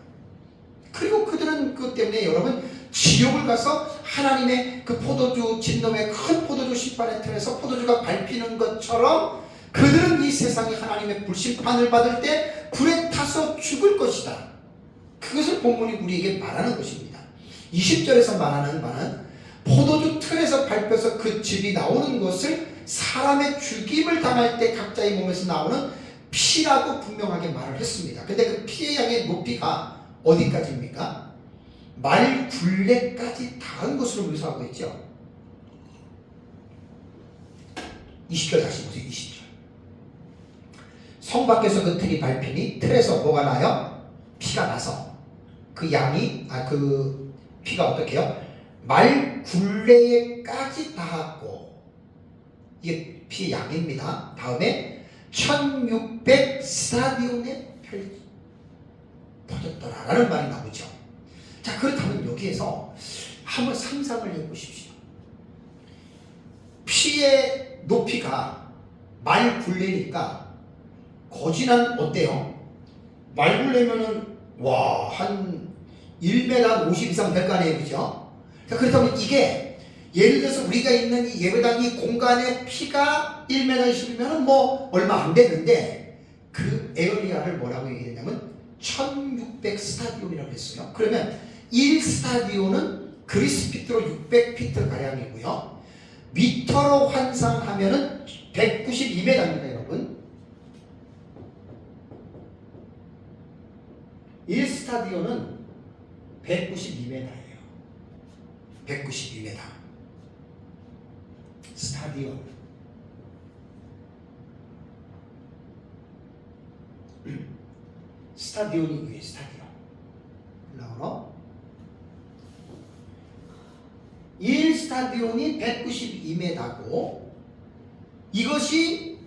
그리고 그들은 그것 때문에 여러분 지옥을 가서 하나님의 그 포도주 진놈의 큰 포도주 심판의 틀에서 포도주가 밟히는 것처럼 그들은 이 세상에 하나님의 불심판을 받을 때 불에 타서 죽을 것이다. 그것을 본문이 우리에게 말하는 것입니다. 20절에서 말하는 바는 포도주 틀에서 밟혀서 그 즙이 나오는 것을 사람의 죽임을 당할 때 각자의 몸에서 나오는 피라고 분명하게 말을 했습니다. 근데 그 피의 양의 높이가 어디까지입니까? 말 굴레까지 닿은 것으로 묘사하고 있죠. 20절 다시 보세요. 20절. 성 밖에서 그 틀이 밟히니 틀에서 뭐가 나요? 피가 나서 그 양이 그 피가 어떻게 해요? 말 굴레에까지 닿았고, 이게 피의 양입니다. 다음에 1600 스타디온에 퍼졌더라라는 말이 나오죠. 자, 그렇다면 여기에서 한번 상상을 해보십시오. 피의 높이가 말 굴레니까 거진한 어때요? 말 굴레면은 한 1m 50 이상 될 거 아니에요, 그죠? 자, 그렇다면 이게 예를 들어서 우리가 있는 이 예배당 이 공간에 피가 1m 10이면 뭐 얼마 안 되는데 그 에어리아를 뭐라고 얘기했냐면 1600 스타디온이라고 했어요. 그러면 1스타디온은 그리스피트로 600피트 가량이고요. 미터로 환산하면은 192m입니다, 여러분. 1스타디온은 192m예요. 192m. 스타디온. 스타디온이 왜 스타디온? 나오나? 1스타디온이 192m고 이것이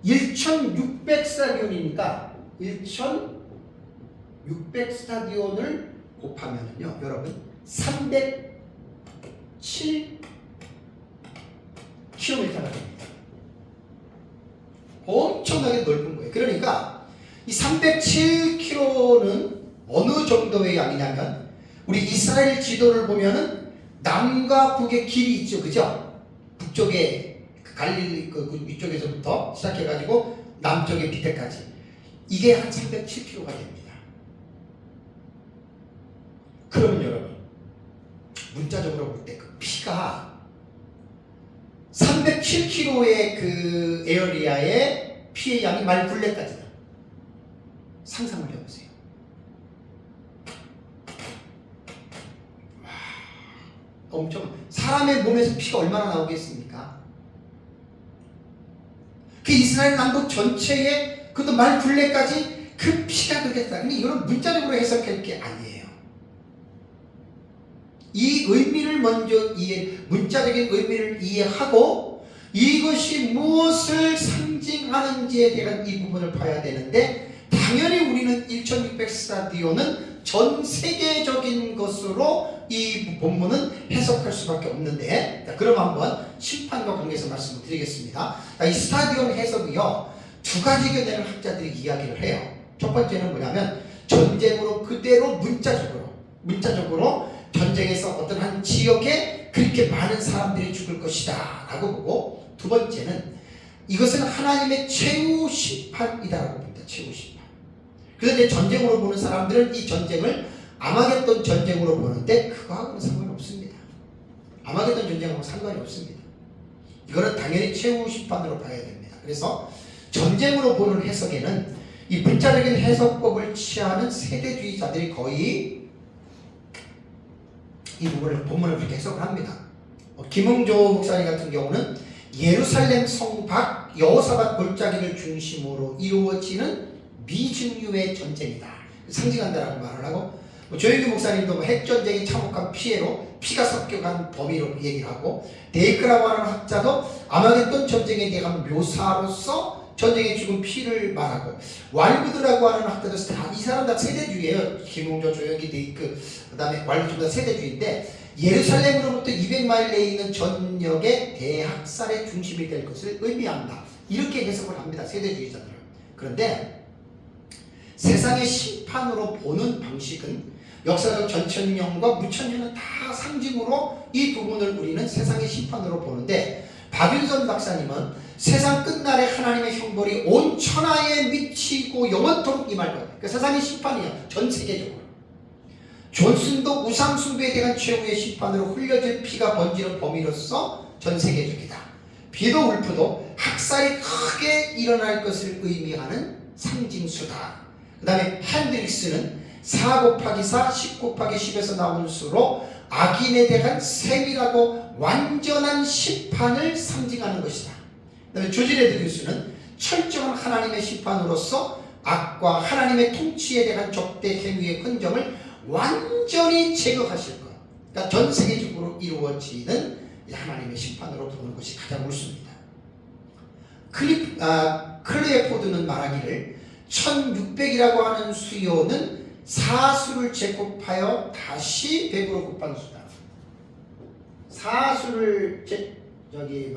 1600 스타디온이니까 1600 스타디온을 곱하면은요, 여러분 307km가 됩니다. 엄청나게 넓은 거예요. 그러니까 이 307km는 어느 정도의 양이냐면 우리 이스라엘 지도를 보면은 남과 북의 길이 있죠, 그죠? 북쪽에 갈릴리 그 위쪽에서부터 시작해가지고 남쪽의 비태까지 이게 한 307km가 됩니다. 그러면 여러분 문자적으로 볼 때 그 피가 307km의 그 에어리아의 피의 양이 말 굴레까지다. 상상을 해보세요. 와, 엄청 사람의 몸에서 피가 얼마나 나오겠습니까? 그 이스라엘 남북 전체에 그것도 말 굴레까지 그 피가 그겠다. 근데 이거는 문자적으로 해석할 게 아니에요. 이 의미를 먼저 문자적인 의미를 이해하고 이것이 무엇을 상징하는지에 대한 이 부분을 봐야 되는데 당연히 우리는 1600 스타디온은 전 세계적인 것으로 이 본문은 해석할 수밖에 없는데, 그럼 한번 심판과 관계해서 말씀을 드리겠습니다. 이 스타디온 해석이요, 두 가지 견해를 학자들이 이야기를 해요. 첫 번째는 뭐냐면 전쟁으로 그대로 문자적으로 전쟁에서 어떤 한 지역에 그렇게 많은 사람들이 죽을 것이다 라고 보고, 두 번째는 이것은 하나님의 최후 심판이다라고 봅니다. 최후 심판. 그런데 전쟁으로 보는 사람들은 이 전쟁을 아마겟돈 전쟁으로 보는데 그거하고는 상관이 없습니다. 아마겟돈 전쟁하고 상관이 없습니다. 이거는 당연히 최후 심판으로 봐야 됩니다. 그래서 전쟁으로 보는 해석에는 이 문자적인 해석법을 취하는 세대주의자들이 거의 이 본문을 그렇게 해석을 합니다. 김흥조 목사님 같은 경우는 예루살렘 성 밖 여호사밧 골짜기를 중심으로 이루어지는 미증유의 전쟁이다, 상징한다라고 말을 하고, 조영규 목사님도 핵전쟁이 참혹한 피해로 피가 섞여간 범위로 얘기를 하고, 데이크라고 하는 학자도 아마겟돈 전쟁에 대한 묘사로서 전쟁에 죽은 피를 말하고, 왈구드라고 하는 학자도 이 사람 다 세대주의예요. 김웅조, 조영기, 데이크, 그 다음에 왈구드 전부 다 세대주의인데 예루살렘으로부터 200마일 내에 있는 전역의 대학살의 중심이 될 것을 의미한다, 이렇게 해석을 합니다, 세대주의자들은. 그런데 세상의 심판으로 보는 방식은 역사적 전천년과 무천년은 다 상징으로 이 부분을 우리는 세상의 심판으로 보는데, 박윤선 박사님은 세상 끝날에 하나님의 형벌이 온 천하에 미치고 영원토록 임할 것, 그러니까 세상의 심판이에요, 전 세계적으로. 존슨도 우상숭배에 대한 최후의 심판으로 흘려질 피가 번지는 범위로서 전 세계적이다. 비도 울프도 학살이 크게 일어날 것을 의미하는 상징수다. 그 다음에 핸드릭스는 4 곱하기 4, 10 곱하기 10에서 나온 수로 악인에 대한 세밀하고 완전한 심판을 상징하는 것이다. 그 다음에 조지 레드규스는 철저한 하나님의 심판으로서 악과 하나님의 통치에 대한 적대 행위의 흔적을 완전히 제거하실 것. 그러니까 전 세계적으로 이루어지는 하나님의 심판으로 보는 것이 가장 옳습니다. 클레어포드는 말하기를 1600이라고 하는 수요는 사수를 제곱하여 다시 100으로 곱한 수다. 사수를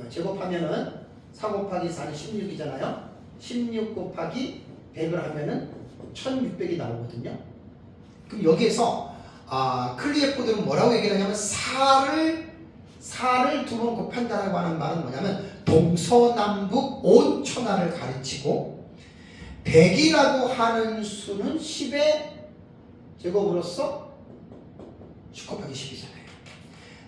제곱하면은 4 곱하기 4는 16이잖아요. 16 곱하기 100을 하면은 1600이 나오거든요. 그럼 여기에서 클리에포드는 뭐라고 얘기를 하냐면 4를 2번 곱한다라고 하는 말은 뭐냐면 동서남북 온 천하를 가르치고 100이라고 하는 수는 10의 제곱으로서 10 곱하기 10이잖아요.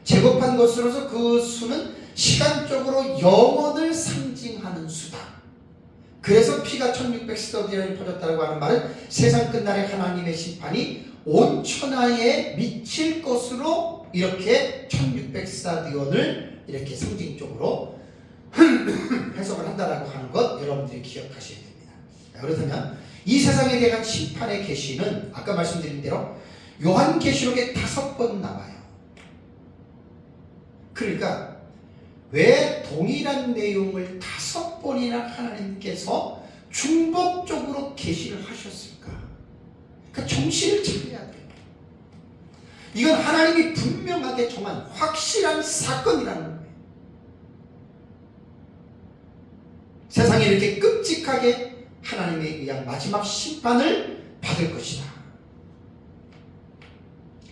제곱한 것으로서 그 수는 시간적으로 영원을 상징하는 수다. 그래서 피가 1600스터디언이 퍼졌다고 하는 말은 세상 끝날에 하나님의 심판이 온 천하에 미칠 것으로 이렇게 1600스터디언을 이렇게 상징적으로 해석을 한다라고 하는 것 여러분들이 기억하셔야 됩니다. 그렇다면 이 세상에 대한 심판의 계시는 아까 말씀드린 대로 요한계시록에 5번 나와요. 그러니까 왜 동일한 내용을 5번이나 하나님께서 중복적으로 계시를 하셨을까? 그러니까 정신을 차려야 돼요. 이건 하나님이 분명하게 정한 확실한 사건이라는 거예요. 세상에 이렇게 끔찍하게 하나님에 의한 마지막 심판을 받을 것이다.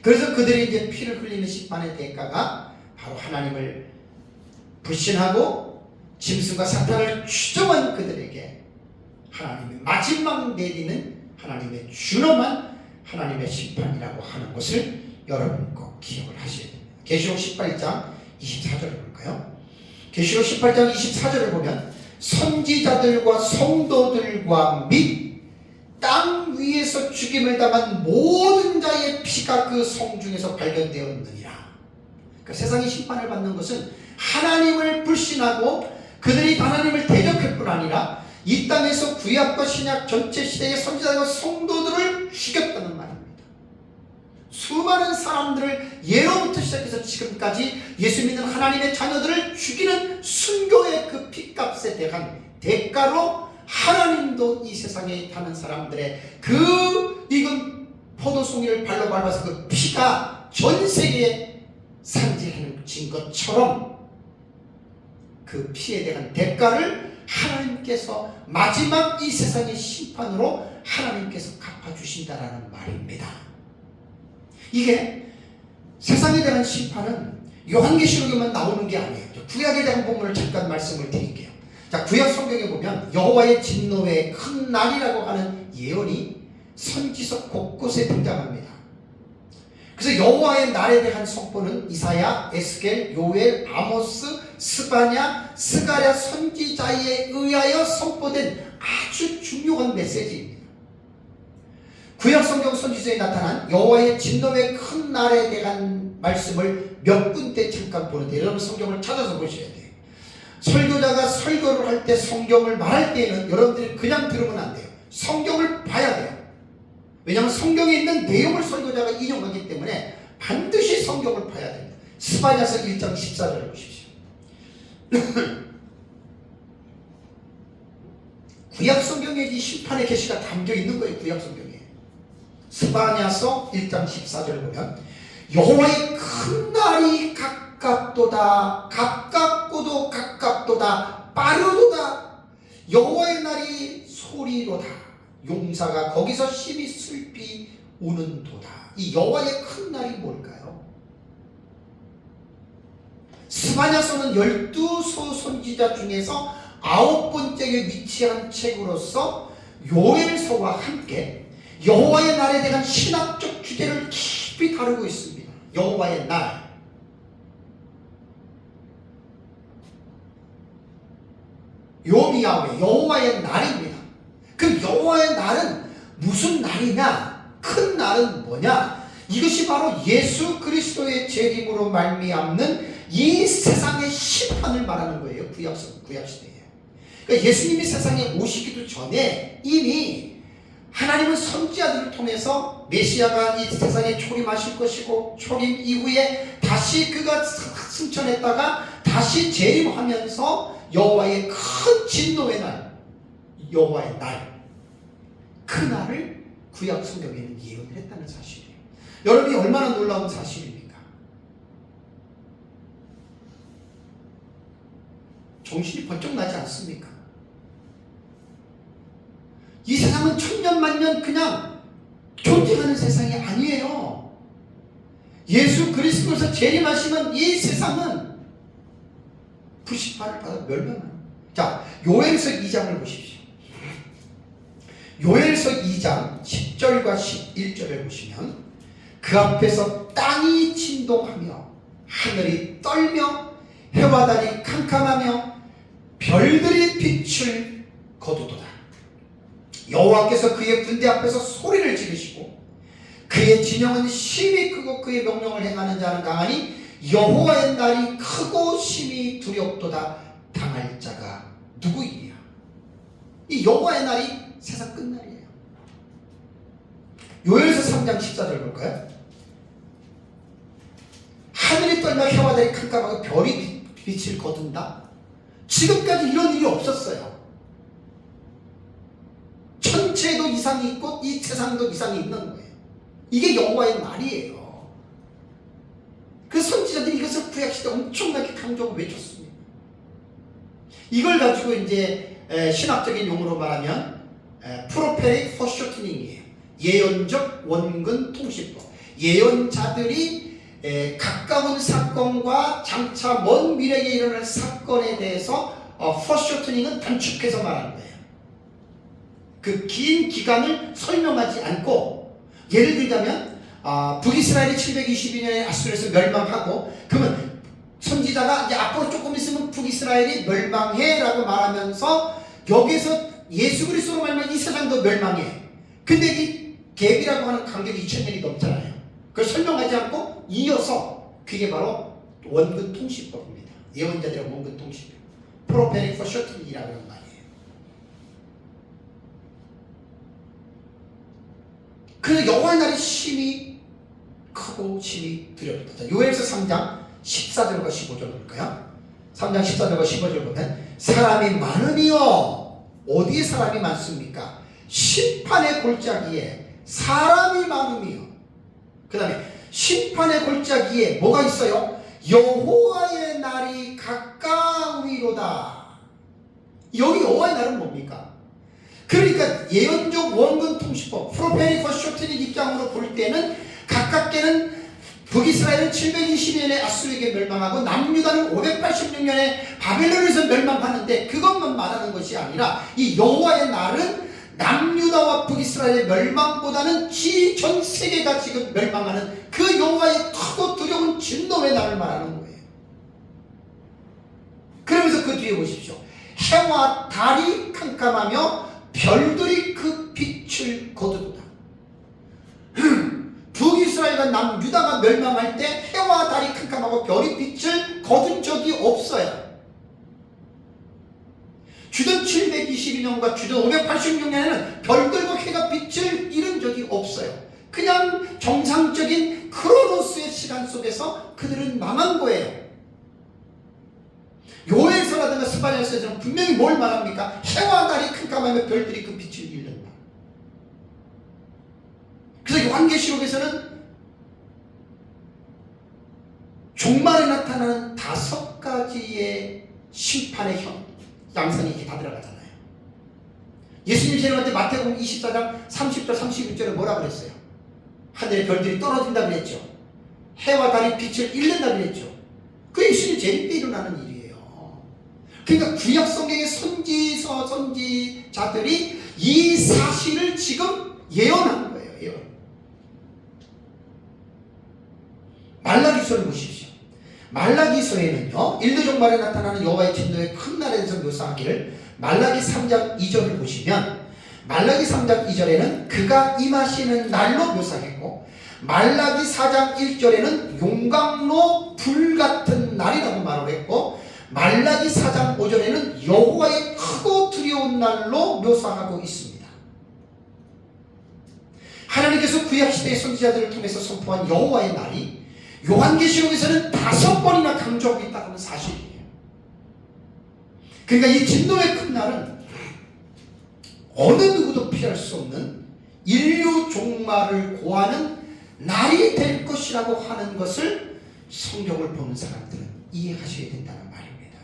그래서 그들이 이제 피를 흘리는 심판의 대가가 바로 하나님을 불신하고 짐승과 사탄을 추종한 그들에게 하나님의 마지막 내리는 하나님의 준엄한 하나님의 심판이라고 하는 것을 여러분 꼭 기억을 하셔야 됩니다. 계시록 18장 24절을 볼까요? 계시록 18장 24절을 보면 선지자들과 성도들과 및 땅 위에서 죽임을 당한 모든 자의 피가 그 성 중에서 발견되었느니라. 그러니까 세상이 심판을 받는 것은 하나님을 불신하고 그들이 하나님을 대적할 뿐 아니라 이 땅에서 구약과 신약 전체 시대의 선지자와 성도들을 죽였다는 말입니다. 수많은 사람들을 예로부터 시작해서 지금까지 예수 믿는 하나님의 자녀들을 죽이는 순교의 그 핏값에 대한 대가로 하나님도 이 세상에 사는 사람들의 그 익은 포도송이를 발로 밟아서 그 피가 전 세계에 상징해진 것처럼 그 피에 대한 대가를 하나님께서 마지막 이 세상의 심판으로 하나님께서 갚아주신다라는 말입니다. 이게 세상에 대한 심판은 요한계시록에만 나오는 게 아니에요. 구약에 대한 본문을 잠깐 말씀을 드릴게요. 자, 구약 성경에 보면 여호와의 진노의 큰 날이라고 하는 예언이 선지서 곳곳에 등장합니다. 그래서 여호와의 날에 대한 선포는 이사야, 에스겔, 요엘, 아모스, 스바냐, 스가랴 선지자에 의하여 선포된 아주 중요한 메시지입니다. 구약 성경 선지서에 나타난 여호와의 진노의 큰 날에 대한 말씀을 몇 군데 잠깐 보는데 여러분 성경을 찾아서 보셔야 돼요. 설교자가 설교를 할 때 성경을 말할 때에는 여러분들이 그냥 들으면 안 돼요. 성경을 봐야 돼요. 왜냐하면 성경에 있는 내용을 설교자가 인용하기 때문에 반드시 성경을 봐야 됩니다. 스바냐서 1장 14절을 보십시오. 구약 성경에 이 심판의 계시가 담겨 있는 거예요. 구약 성경에. 스바냐서 1장 14절을 보면 여호와의 큰 날이 가깝도다. 가깝고도 가깝도다. 빠르도다. 여호와의 날이 소리로다. 용사가 거기서 심히 슬피 우는도다. 이 여호와의 큰 날이 뭘까요? 스바냐서는 12소 선지자 중에서 9번째에 위치한 책으로서 요엘서와 함께 여호와의 날에 대한 신학적 주제를 깊이 깊이 다루고 있습니다. 여호와의 날. 요미야훼, 여호와의 날입니다. 그 여호와의 날은 무슨 날이냐? 큰 날은 뭐냐? 이것이 바로 예수 그리스도의 재림으로 말미암는 이 세상의 심판을 말하는 거예요. 구약시대에. 그러니까 예수님이 세상에 오시기도 전에 이미 하나님은 선지자들을 통해서 메시아가 이 세상에 초림하실 것이고, 초림 이후에 다시 그가 승천했다가 다시 재림하면서 여호와의 큰 진노의 날, 여호와의 날, 그 날을 구약 성경에는 예언을 했다는 사실이에요. 여러분이 얼마나 놀라운 사실입니까? 정신이 번쩍 나지 않습니까? 이 세상은 천년만년 그냥 존재하는 세상이 아니에요. 예수 그리스도에서 재림하시면 이 세상은 부심판을 받아 멸망합니다. 자, 요엘서 2장을 보십시오. 요엘서 2장 10절과 11절을 보시면 그 앞에서 땅이 진동하며 하늘이 떨며 해와 달이 캄캄하며 별들이 빛을 거두도다. 여호와께서 그의 군대 앞에서 소리를 지르시고 그의 진영은 심히 크고 그의 명령을 행하는 자는 강하니 여호와의 날이 크고 심히 두렵도다. 당할 자가 누구이랴. 이 여호와의 날이 세상 끝날이에요. 요엘서 3장 14절 볼까요? 하늘이 떨며 해와 달이 캄캄하고 별이 빛을 거둔다. 지금까지 이런 일이 없었어요. 천체에도 이상이 있고 이 세상도 이상이 있는 거예요. 이게 여호와의 날이에요. 그 선지자들이 이것을 구약시대 엄청나게 강조하고 외쳤습니다. 이걸 가지고 이제 신학적인 용어로 말하면 프로페릭 포쇼트닝이에요. 예언적 원근 통신법. 예언자들이 가까운 사건과 장차 먼 미래에 일어날 사건에 대해서 포쇼트닝은 단축해서 말하는 거예요. 그 긴 기간을 설명하지 않고, 예를 들자면 북이스라엘이 722년에 아수르에서 멸망하고, 그러면 선지자가 이제 앞으로 조금 있으면 북이스라엘이 멸망해 라고 말하면서 여기서 예수 그리스도로 말하면 이 세상도 멸망해. 근데 이 갭이라고 하는 간격이 2000년이 넘잖아요. 그걸 설명하지 않고 이어서, 그게 바로 원근 통신법입니다. 예언자들의 원근 통신법. 프로페릭 포쇼트닝이라고 하는 말이에요. 그래서 여호와의 날이 심히 크고 심히 두렵다. 요엘서 3장 14절과 15절 볼까요? 3장 14절과 15절 보면 사람이 많으며, 어디에 사람이 많습니까? 심판의 골짜기에 사람이 많으며, 그 다음에 심판의 골짜기에 뭐가 있어요? 여호와의 날이 가까우리로다. 여기 여호와의 날은 뭡니까? 그러니까 예언적 원근 통신법, 프로페릭 포쇼트닝 입장으로 볼 때는 가깝게는 북이스라엘은 720년에 아수르에게 멸망하고 남유다는 586년에 바벨론에서 멸망하는데, 그것만 말하는 것이 아니라 이 여호와의 날은 남유다와 북이스라엘의 멸망보다는 전 세계가 지금 멸망하는 그 여호와의 크고 두려운 진노의 날을 말하는 거예요. 그러면서 그 뒤에 보십시오. 해와 달이 캄캄하며 별들이 그 빛을 거두도다. 북이스라엘과 남유다가 멸망할 때 해와 달이 캄캄하고 별이 빛을 거둔 적이 없어요. 주전 722년과 주전 586년에는 별들과 해가 빛을 잃은 적이 없어요. 그냥 정상적인 크로노스의 시간 속에서 그들은 망한 거예요. 요엘서라든가 스바냐서에서는 분명히 뭘 말합니까? 해와 달이 캄캄하며 별들이 그 빛을 잃는다. 그래서 요한계시록에서는 종말에 나타나는 5가지의 심판의 양상이 이렇게 다 들어가잖아요. 예수님 재림할 때 마태복음 24장 30절 31절에 뭐라 그랬어요? 하늘의 별들이 떨어진다 그랬죠. 해와 달이 빛을 잃는다 그랬죠. 그 예수님 재림 때 일어나는 일이에요. 그러니까 구약 성경의 선지자들이 이 사실을 지금 예언한 거예요. 예언. 말라기서를 보십시오. 말라기서에는요, 인류종말에 나타나는 여호와의 진노의 큰 날에 대해서 묘사하기를 말라기 3장 2절을 보시면 말라기 3장 2절에는 그가 임하시는 날로 묘사했고 말라기 4장 1절에는 용광로 불같은 날이라고 말을 했고 말라기 4장 5절에는 여호와의 크고 두려운 날로 묘사하고 있습니다. 하나님께서 구약시대의 선지자들을 통해서 선포한 여호와의 날이 요한계시록에서는 5번이나 강조하고 있다는 건 사실이에요. 그러니까 이 진노의 큰 날은 어느 누구도 피할 수 없는 인류 종말을 고하는 날이 될 것이라고 하는 것을 성경을 보는 사람들은 이해하셔야 된다는 말입니다.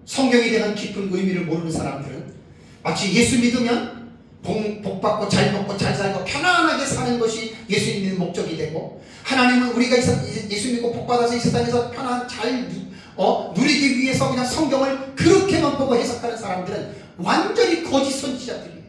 성경에 대한 깊은 의미를 모르는 사람들은 마치 예수 믿으면 복받고 잘 먹고 잘 살고 편안하게 사는 것이 예수님의 목적이 되고 하나님은 우리가 예수 믿고 복받아서 이 세상에서 편안 잘 누리기 위해서 그냥 성경을 그렇게만 보고 해석하는 사람들은 완전히 거짓 선지자들이에요.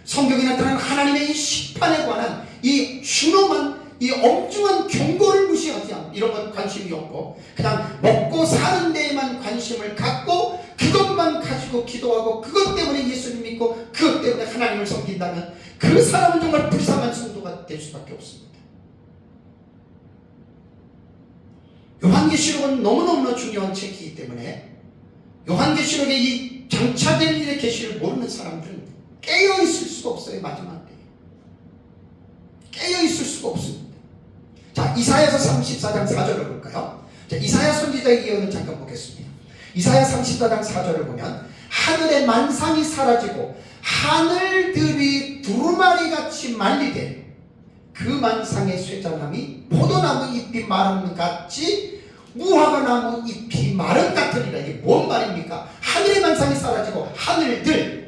성경에 나타나는 하나님의 이 심판에 관한 이 준엄한 이 엄중한 경고를 무시하지 않고 이런 건 관심이 없고 그냥 먹고 사는 데에만 관심을 갖고 그것만 가지고 기도하고 그것 때문에 예수님 믿고 그것 때문에 하나님을 섬긴다면 그 사람은 정말 불쌍한 성도가 될 수밖에 없습니다. 요한계시록은 너무너무나 중요한 책이기 때문에 요한계시록의 이 장차될 일의 계시를 모르는 사람들은 깨어있을 수가 없어요. 마지막 때에 깨어있을 수가 없습니다. 자, 이사야서 34장 4절을 볼까요? 자, 이사야 선지자의 예언을 잠깐 보겠습니다. 이사야 34장 4절을 보면 하늘의 만상이 사라지고 하늘들이 두루마리같이 말리되 그 만상의 쇠잔함이 포도나무 잎이 마름 같이 무화과나무 잎이 마름 같으리라. 이게 뭔 말입니까? 하늘의 만상이 사라지고 하늘들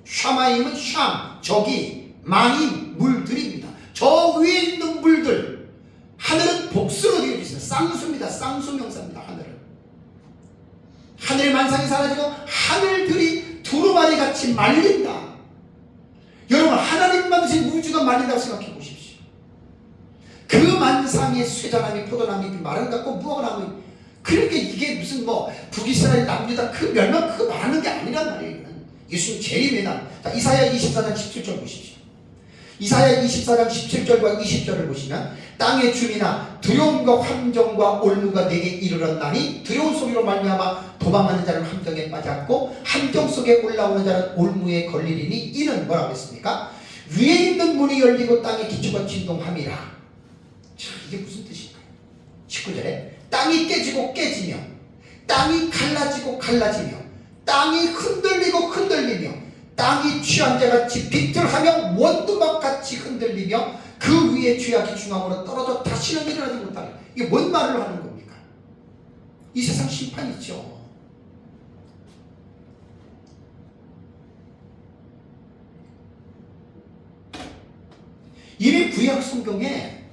샤마임은 샴 저기 마임 물들입니다. 저 위에 있는 물들 하늘은 복수로 되어 있습니다. 쌍수입니다. 쌍수 명사입니다. 하늘의 만상이 사라지고 하늘들이 두루마리 같이 말린다. 여러분 하나님 만드신 우주가 말린다고 생각해 보십시오. 그 만상의 쇠잔나무 포도나무 잎이 마름 같고 무화과나무 그러니까 이게 무슨 북이스라엘 남유다 그 멸망 그거 말하는 게 아니란 말이에요. 예수님 재림의 자, 이사야 24장 17절 보십시오. 이사야 24장 17절과 20절을 보시면 땅의 주민아 두려움과 함정과 올무가 내게 이르렀나니 두려운 소리로 말미암아 도망하는 자는 함정에 빠졌고 함정 속에 올라오는 자는 올무에 걸리리니 이는 뭐라고 했습니까? 위에 있는 문이 열리고 땅의 기초가 진동함이라. 자, 이게 무슨 뜻일까요? 19절에 땅이 깨지고 깨지며 땅이 갈라지고 갈라지며 땅이 흔들리고 흔들리며 땅이 취한자같이 비틀하며 원두막같이 흔들리며 그 위에 죄악이 중앙으로 떨어져 다시는 일어나지 못하게. 이게 뭔 말을 하는 겁니까? 이 세상 심판이죠. 이미 구약 성경에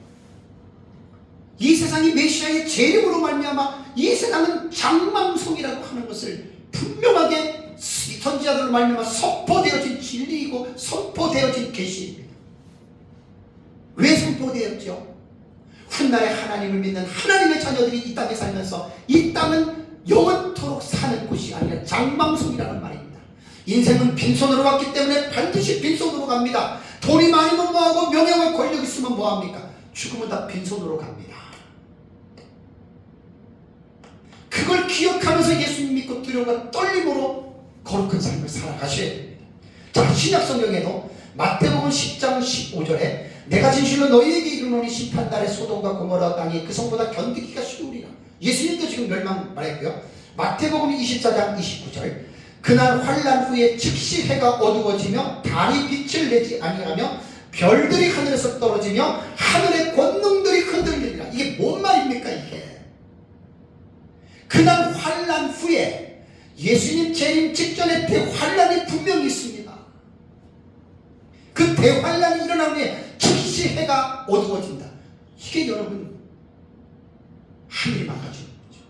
이 세상이 메시아의 재림으로 말미암아 이 세상은 장망성이라고 하는 것을 분명하게 선지자들로 말미암아 선포되어진 진리이고 선포되어진 계시입니다. 왜 선포되었죠? 훗날에 하나님을 믿는 하나님의 자녀들이 이 땅에 살면서 이 땅은 영원토록 사는 곳이 아니라 장망성이라는 말입니다. 인생은 빈손으로 왔기 때문에 반드시 빈손으로 갑니다. 돈이 많으면 뭐하고 명예와 권력 있으면 뭐합니까? 죽으면 다 빈손으로 갑니다. 그걸 기억하면서 예수님 믿고 두려움과 떨림으로 거룩한 삶을 살아가셔야 됩니다. 자, 신약성경에도 마태복음 10장 15절에 내가 진실로 너희에게 이르노니 심판날에 소돔과 고모라 땅이 그 성보다 견디기가 쉬우리라. 예수님도 지금 멸망 말했고요. 마태복음 24장 29절 그날 환난 후에 즉시 해가 어두워지며 달이 빛을 내지 아니하며 별들이 하늘에서 떨어지며 하늘의 권능들이 흔들리리라. 이게 뭔 말입니까 이게? 그날 환난 후에 예수님 재림 직전에 대환란이 분명히 있습니다. 그 대환란이 일어난 후에 즉시 해가 어두워진다. 이게 여러분 하늘이 망가지는 거죠.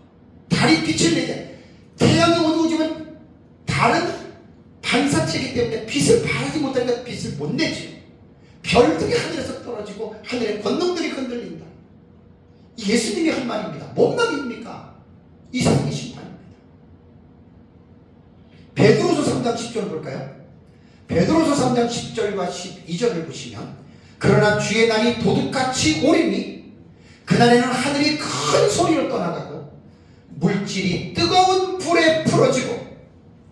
달이 빛을 내게 태양이 어두워지면 달은 상당치이기 때문에 빛을 발하지 못하니까 빛을 못 내죠. 별들이 하늘에서 떨어지고 하늘의 권능들이 흔들린다. 예수님이 한 말입니다. 뭔 말입니까? 이 세상의 심판입니다. 베드로서 3장 10절을 볼까요? 베드로서 3장 10절과 12절을 보시면 그러나 주의 날이 도둑같이 오리니 그날에는 하늘이 큰 소리로 떠나가고 물질이 뜨거운 불에 풀어지고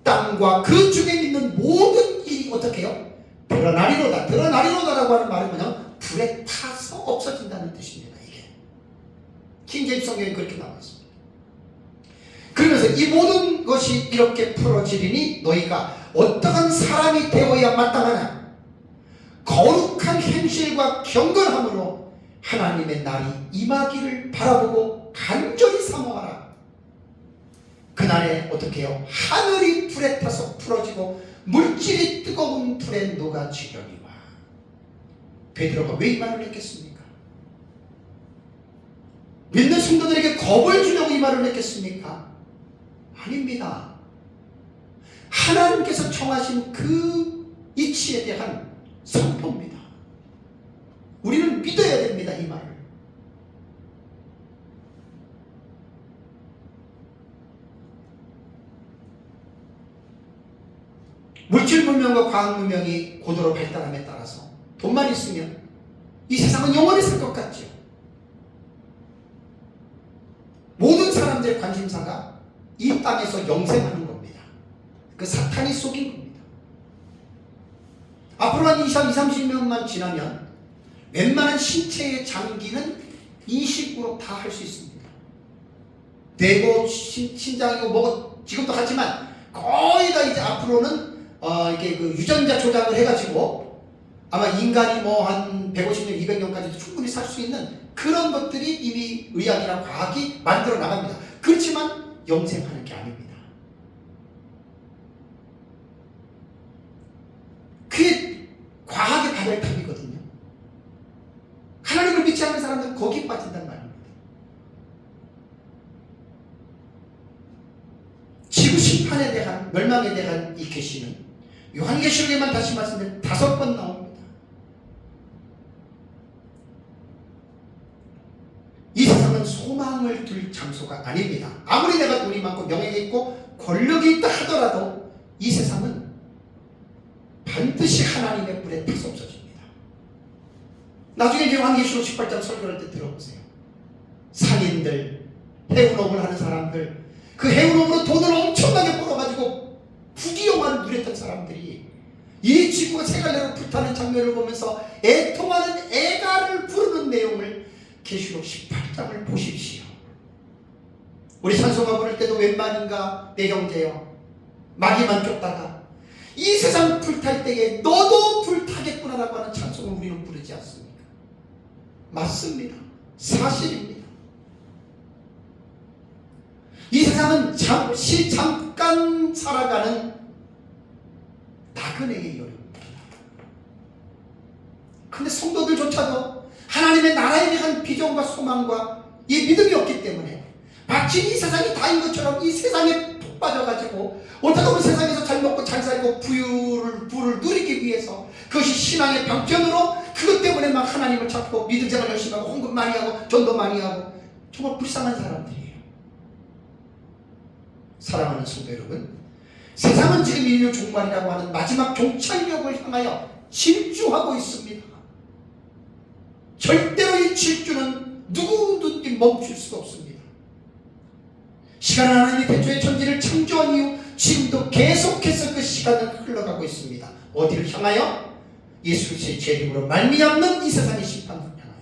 땅과 그 중에 있는 모든 일이 어떻게 해요? 드러나리로다. 드러나리로다라고 하는 말은 뭐냐면 불에 타서 없어진다는 뜻입니다. 이게 킹제임스 성경에 그렇게 나와 있습니다. 그러면서 이 모든 것이 이렇게 풀어지리니 너희가 어떠한 사람이 되어야 마땅하냐? 거룩한 행실과 경건함으로 하나님의 날이 임하기를 바라보고 간절히 사모하라. 그날에 어떻게 해요? 하늘이 불에 타서 풀어지고 물질이 뜨거운 불에 녹아지려니와. 베드로가 왜 이 말을 했겠습니까? 믿는 성도들에게 겁을 주려고 이 말을 했겠습니까? 아닙니다. 하나님께서 청하신 그 이치에 대한 선포입니다. 우리는 믿어야 됩니다. 이 말을. 물질 문명과 과학 문명이 고도로 발달함에 따라서 돈만 있으면 이 세상은 영원히 살 것 같죠. 모든 사람들의 관심사가 이 땅에서 영생하는 겁니다. 그 사탄이 속인 겁니다. 앞으로 한 20, 30년만 지나면 웬만한 신체의 장기는 인식으로 다 할 수 있습니다. 뇌고 신장이고 뭐 지금도 하지만 거의 다 이제 앞으로는 이렇게 그 유전자 조작을 해가지고 아마 인간이 뭐 한 150년, 200년까지도 충분히 살 수 있는 그런 것들이 이미 의학이나 과학이 만들어 나갑니다. 그렇지만 영생하는 게 아닙니다. 그게 과학의 발달탑이거든요. 하나님을 믿지 않는 사람들은 거기에 빠진단 말입니다. 지구 심판에 대한, 멸망에 대한 이 계시는 요한계시록에만 다시 말씀드리면 5번 나옵니다. 이 세상은 소망을 둘 장소가 아닙니다. 아무리 내가 돈이 많고 명예가 있고 권력이 있다 하더라도 이 세상은 반드시 하나님의 불에 타서 없어집니다. 나중에 요한계시록 18장 설교할 때 들어보세요. 상인들, 해운업을 하는 사람들, 그 해운업으로 돈을 엄청나게 벌어가지고 부귀영화를 누렸던 사람들이 이 지구가 세갈래로 불타는 장면을 보면서 애통하는 애가를 부르는 내용을 계시록 18장을 보십시오. 우리 찬송가 부를 때도 웬만인가 내 형제여 마귀만 쫓다가 이 세상 불탈 때에 너도 불타겠구나라고 하는 찬송을 우리는 부르지 않습니까? 맞습니다. 사실입니다. 이 세상은 잠깐 살아가는 나그네의 여름입니다. 그런데 성도들조차도 하나님의 나라에 대한 비전과 소망과 이 믿음이 없기 때문에 마치 이 세상이 다인 것처럼 이 세상에 푹 빠져가지고 어떻게 보면 세상에서 잘 먹고 잘 살고 부를 누리기 위해서 그것이 신앙의 방편으로 그것 때문에 막 하나님을 찾고 믿음 생활 열심히 하고 헌금 많이 하고 전도 많이 하고 정말 불쌍한 사람들이에요. 사랑하는 성도 여러분, 세상은 지금 인류 종말이라고 하는 마지막 종착역을 향하여 질주하고 있습니다. 절대로 이 질주는 누구든지 멈출 수가 없습니다. 시간은 하나님이 태초에 천지를 창조한 이후 지금도 계속해서 그 시간은 흘러가고 있습니다. 어디를 향하여? 예수 그리스도의 재림으로 말미암는 이 세상의 심판을 향하여.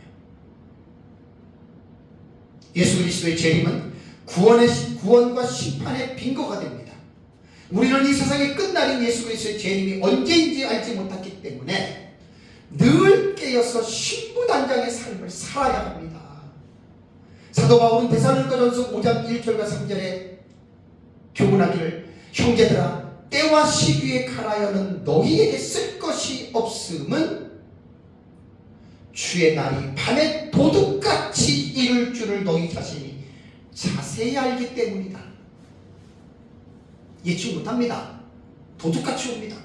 예수 그리스도의 재림은 구원과 심판의 빈거가 됩니다. 우리는 이 세상의 끝날인 예수 그리스도의 재림이 언제인지 알지 못했기 때문에 늘 깨어서 신부단장의 삶을 살아야 합니다. 사도 바울은 데살로니가전서 5장 1절과 3절에 교훈하기를 형제들아 때와 시기에 가라여는 너희에게 쓸 것이 없음은 주의 날이 밤에 도둑같이 이룰 줄을 너희 자신이 자세히 알기 때문이다. 예측 못합니다. 도둑같이 옵니다.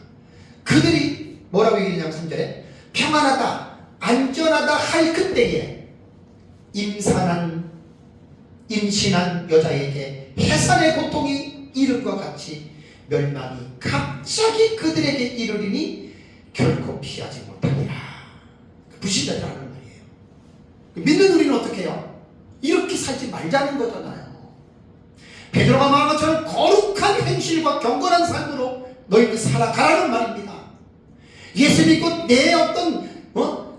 그들이 뭐라고 얘기하냐면 3절에 평안하다 안전하다 할 그때에 임신한 여자에게 해산의 고통이 이름과 같이 멸망이 갑자기 그들에게 이르리니 결코 피하지 못하리라. 불신자들하는 말이에요. 믿는 우리는 어떻게 해요? 이렇게 살지 말자는 거잖아요. 베드로가 말한 것처럼 거룩한 행실과 경건한 삶으로 너희는 살아가라는 말입니다. 예수 믿고 내 어떤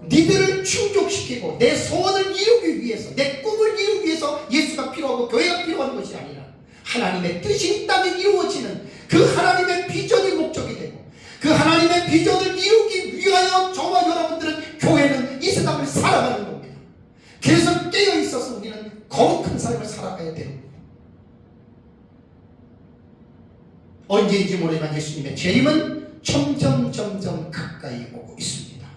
니들을 충족시키고 내 소원을 이루기 위해서 내 꿈을 이루기 위해서 예수가 필요하고 교회가 필요한 것이 아니라 하나님의 뜻이 이 땅에 이루어지는 그 하나님의 비전이 목적이 되고 그 하나님의 비전을 이루기 위하여 저와 여러분들은 교회는 이 세상을 살아가는 겁니다. 그래서 깨어있어서 우리는 거룩한 삶을 살아가야 되는 겁니다. 언제인지 모르지만 예수님의 재림은 점점 가까이 오고 있습니다.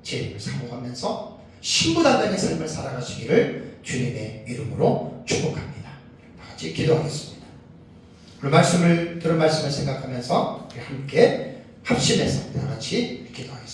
재림을 사모하면서 신부단장의 삶을 살아가시기를 주님의 이름으로 축복합니다. 다 같이 기도하겠습니다. 오늘 들은 말씀을 생각하면서 우리 함께 합심해서 다 같이 기도하겠습니다.